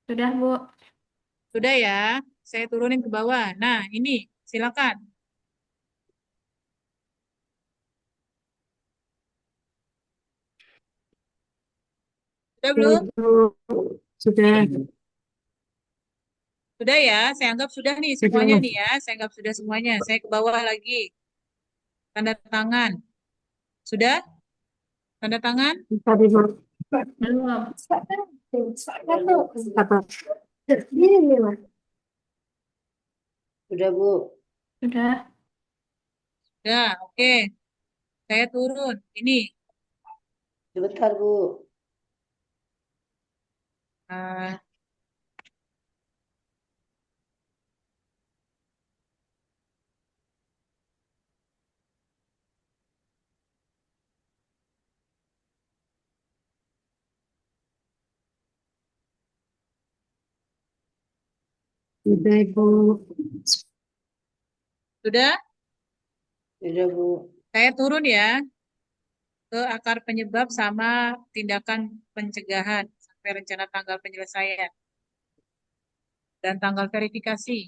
Sudah, Bu. Sudah ya. Saya turunin ke bawah. Nah, ini silakan. Sudah belum? Sudah. Sudah ya. Saya anggap sudah nih semuanya nih ya. Saya anggap sudah semuanya. Saya ke bawah lagi. Tanda tangan. Sudah? Tanda tangan? Bentar Ibu. Belum. Sudah, Bu. Sudah. Sudah, oke. Saya turun. Ini. Sebentar, Bu. Sudah Ibu. Sudah? Sudah, Bu. Saya turun ya ke akar penyebab sama tindakan pencegahan sampai rencana tanggal penyelesaian dan tanggal verifikasi.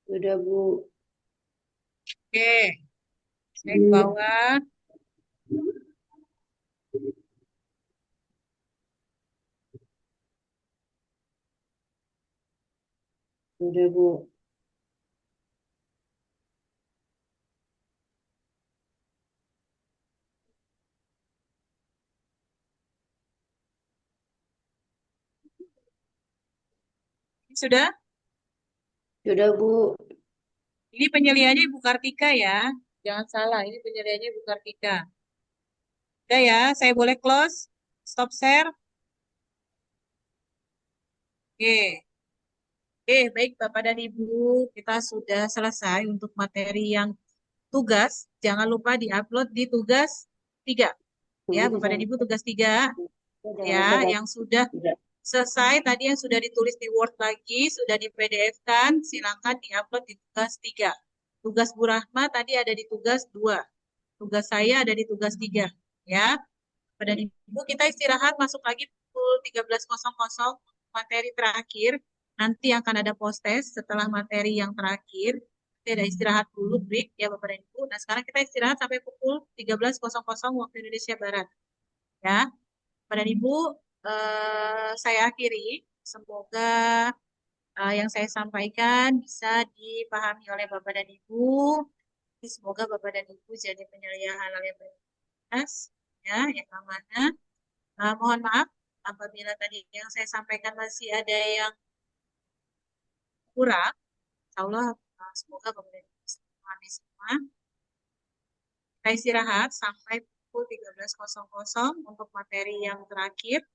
Sudah, Bu. Oke, saya ke bawah. Sudah, Bu. Sudah? Sudah, Bu. Ini penyelihannya Ibu Kartika ya. Jangan salah, ini penyelihannya Ibu Kartika. Udah ya, saya boleh close, stop share. Oke. Oke, baik Bapak dan Ibu, kita sudah selesai untuk materi yang tugas. Jangan lupa diupload di tugas 3. Ya, Bapak dan Ibu tugas 3 ya, yang sudah selesai tadi yang sudah ditulis di Word lagi, sudah di PDF-kan, silakan diupload di tugas 3. Tugas Bu Rahma tadi ada di tugas 2. Tugas saya ada di tugas 3. Ya. Pada Ibu, kita istirahat masuk lagi pukul 13.00 materi terakhir. Nanti akan ada post test setelah materi yang terakhir. Nanti ada istirahat dulu, break ya Bapak dan Ibu. Nah, sekarang kita istirahat sampai pukul 13.00 waktu Indonesia Barat. Ya. Pada Ibu, saya akhiri. Semoga yang saya sampaikan bisa dipahami oleh Bapak dan Ibu. Semoga Bapak dan Ibu jadi penyelia halal yang berintegritas, ya, yang amanah. Mohon maaf apabila tadi yang saya sampaikan masih ada yang kurang. Insya Allah, semoga Bapak dan Ibu bisa memahami semua. Kita istirahat sampai pukul 13.00 untuk materi yang terakhir,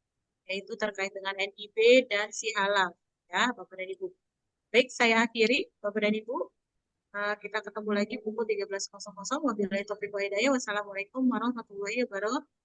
yaitu terkait dengan NIB dan si halal, ya Bapak dan Ibu. Baik, saya akhiri Bapak dan Ibu. Kita ketemu lagi pukul 13.00. Wabillahi taufiq wa hidayah. Wassalamualaikum warahmatullahi wabarakatuh.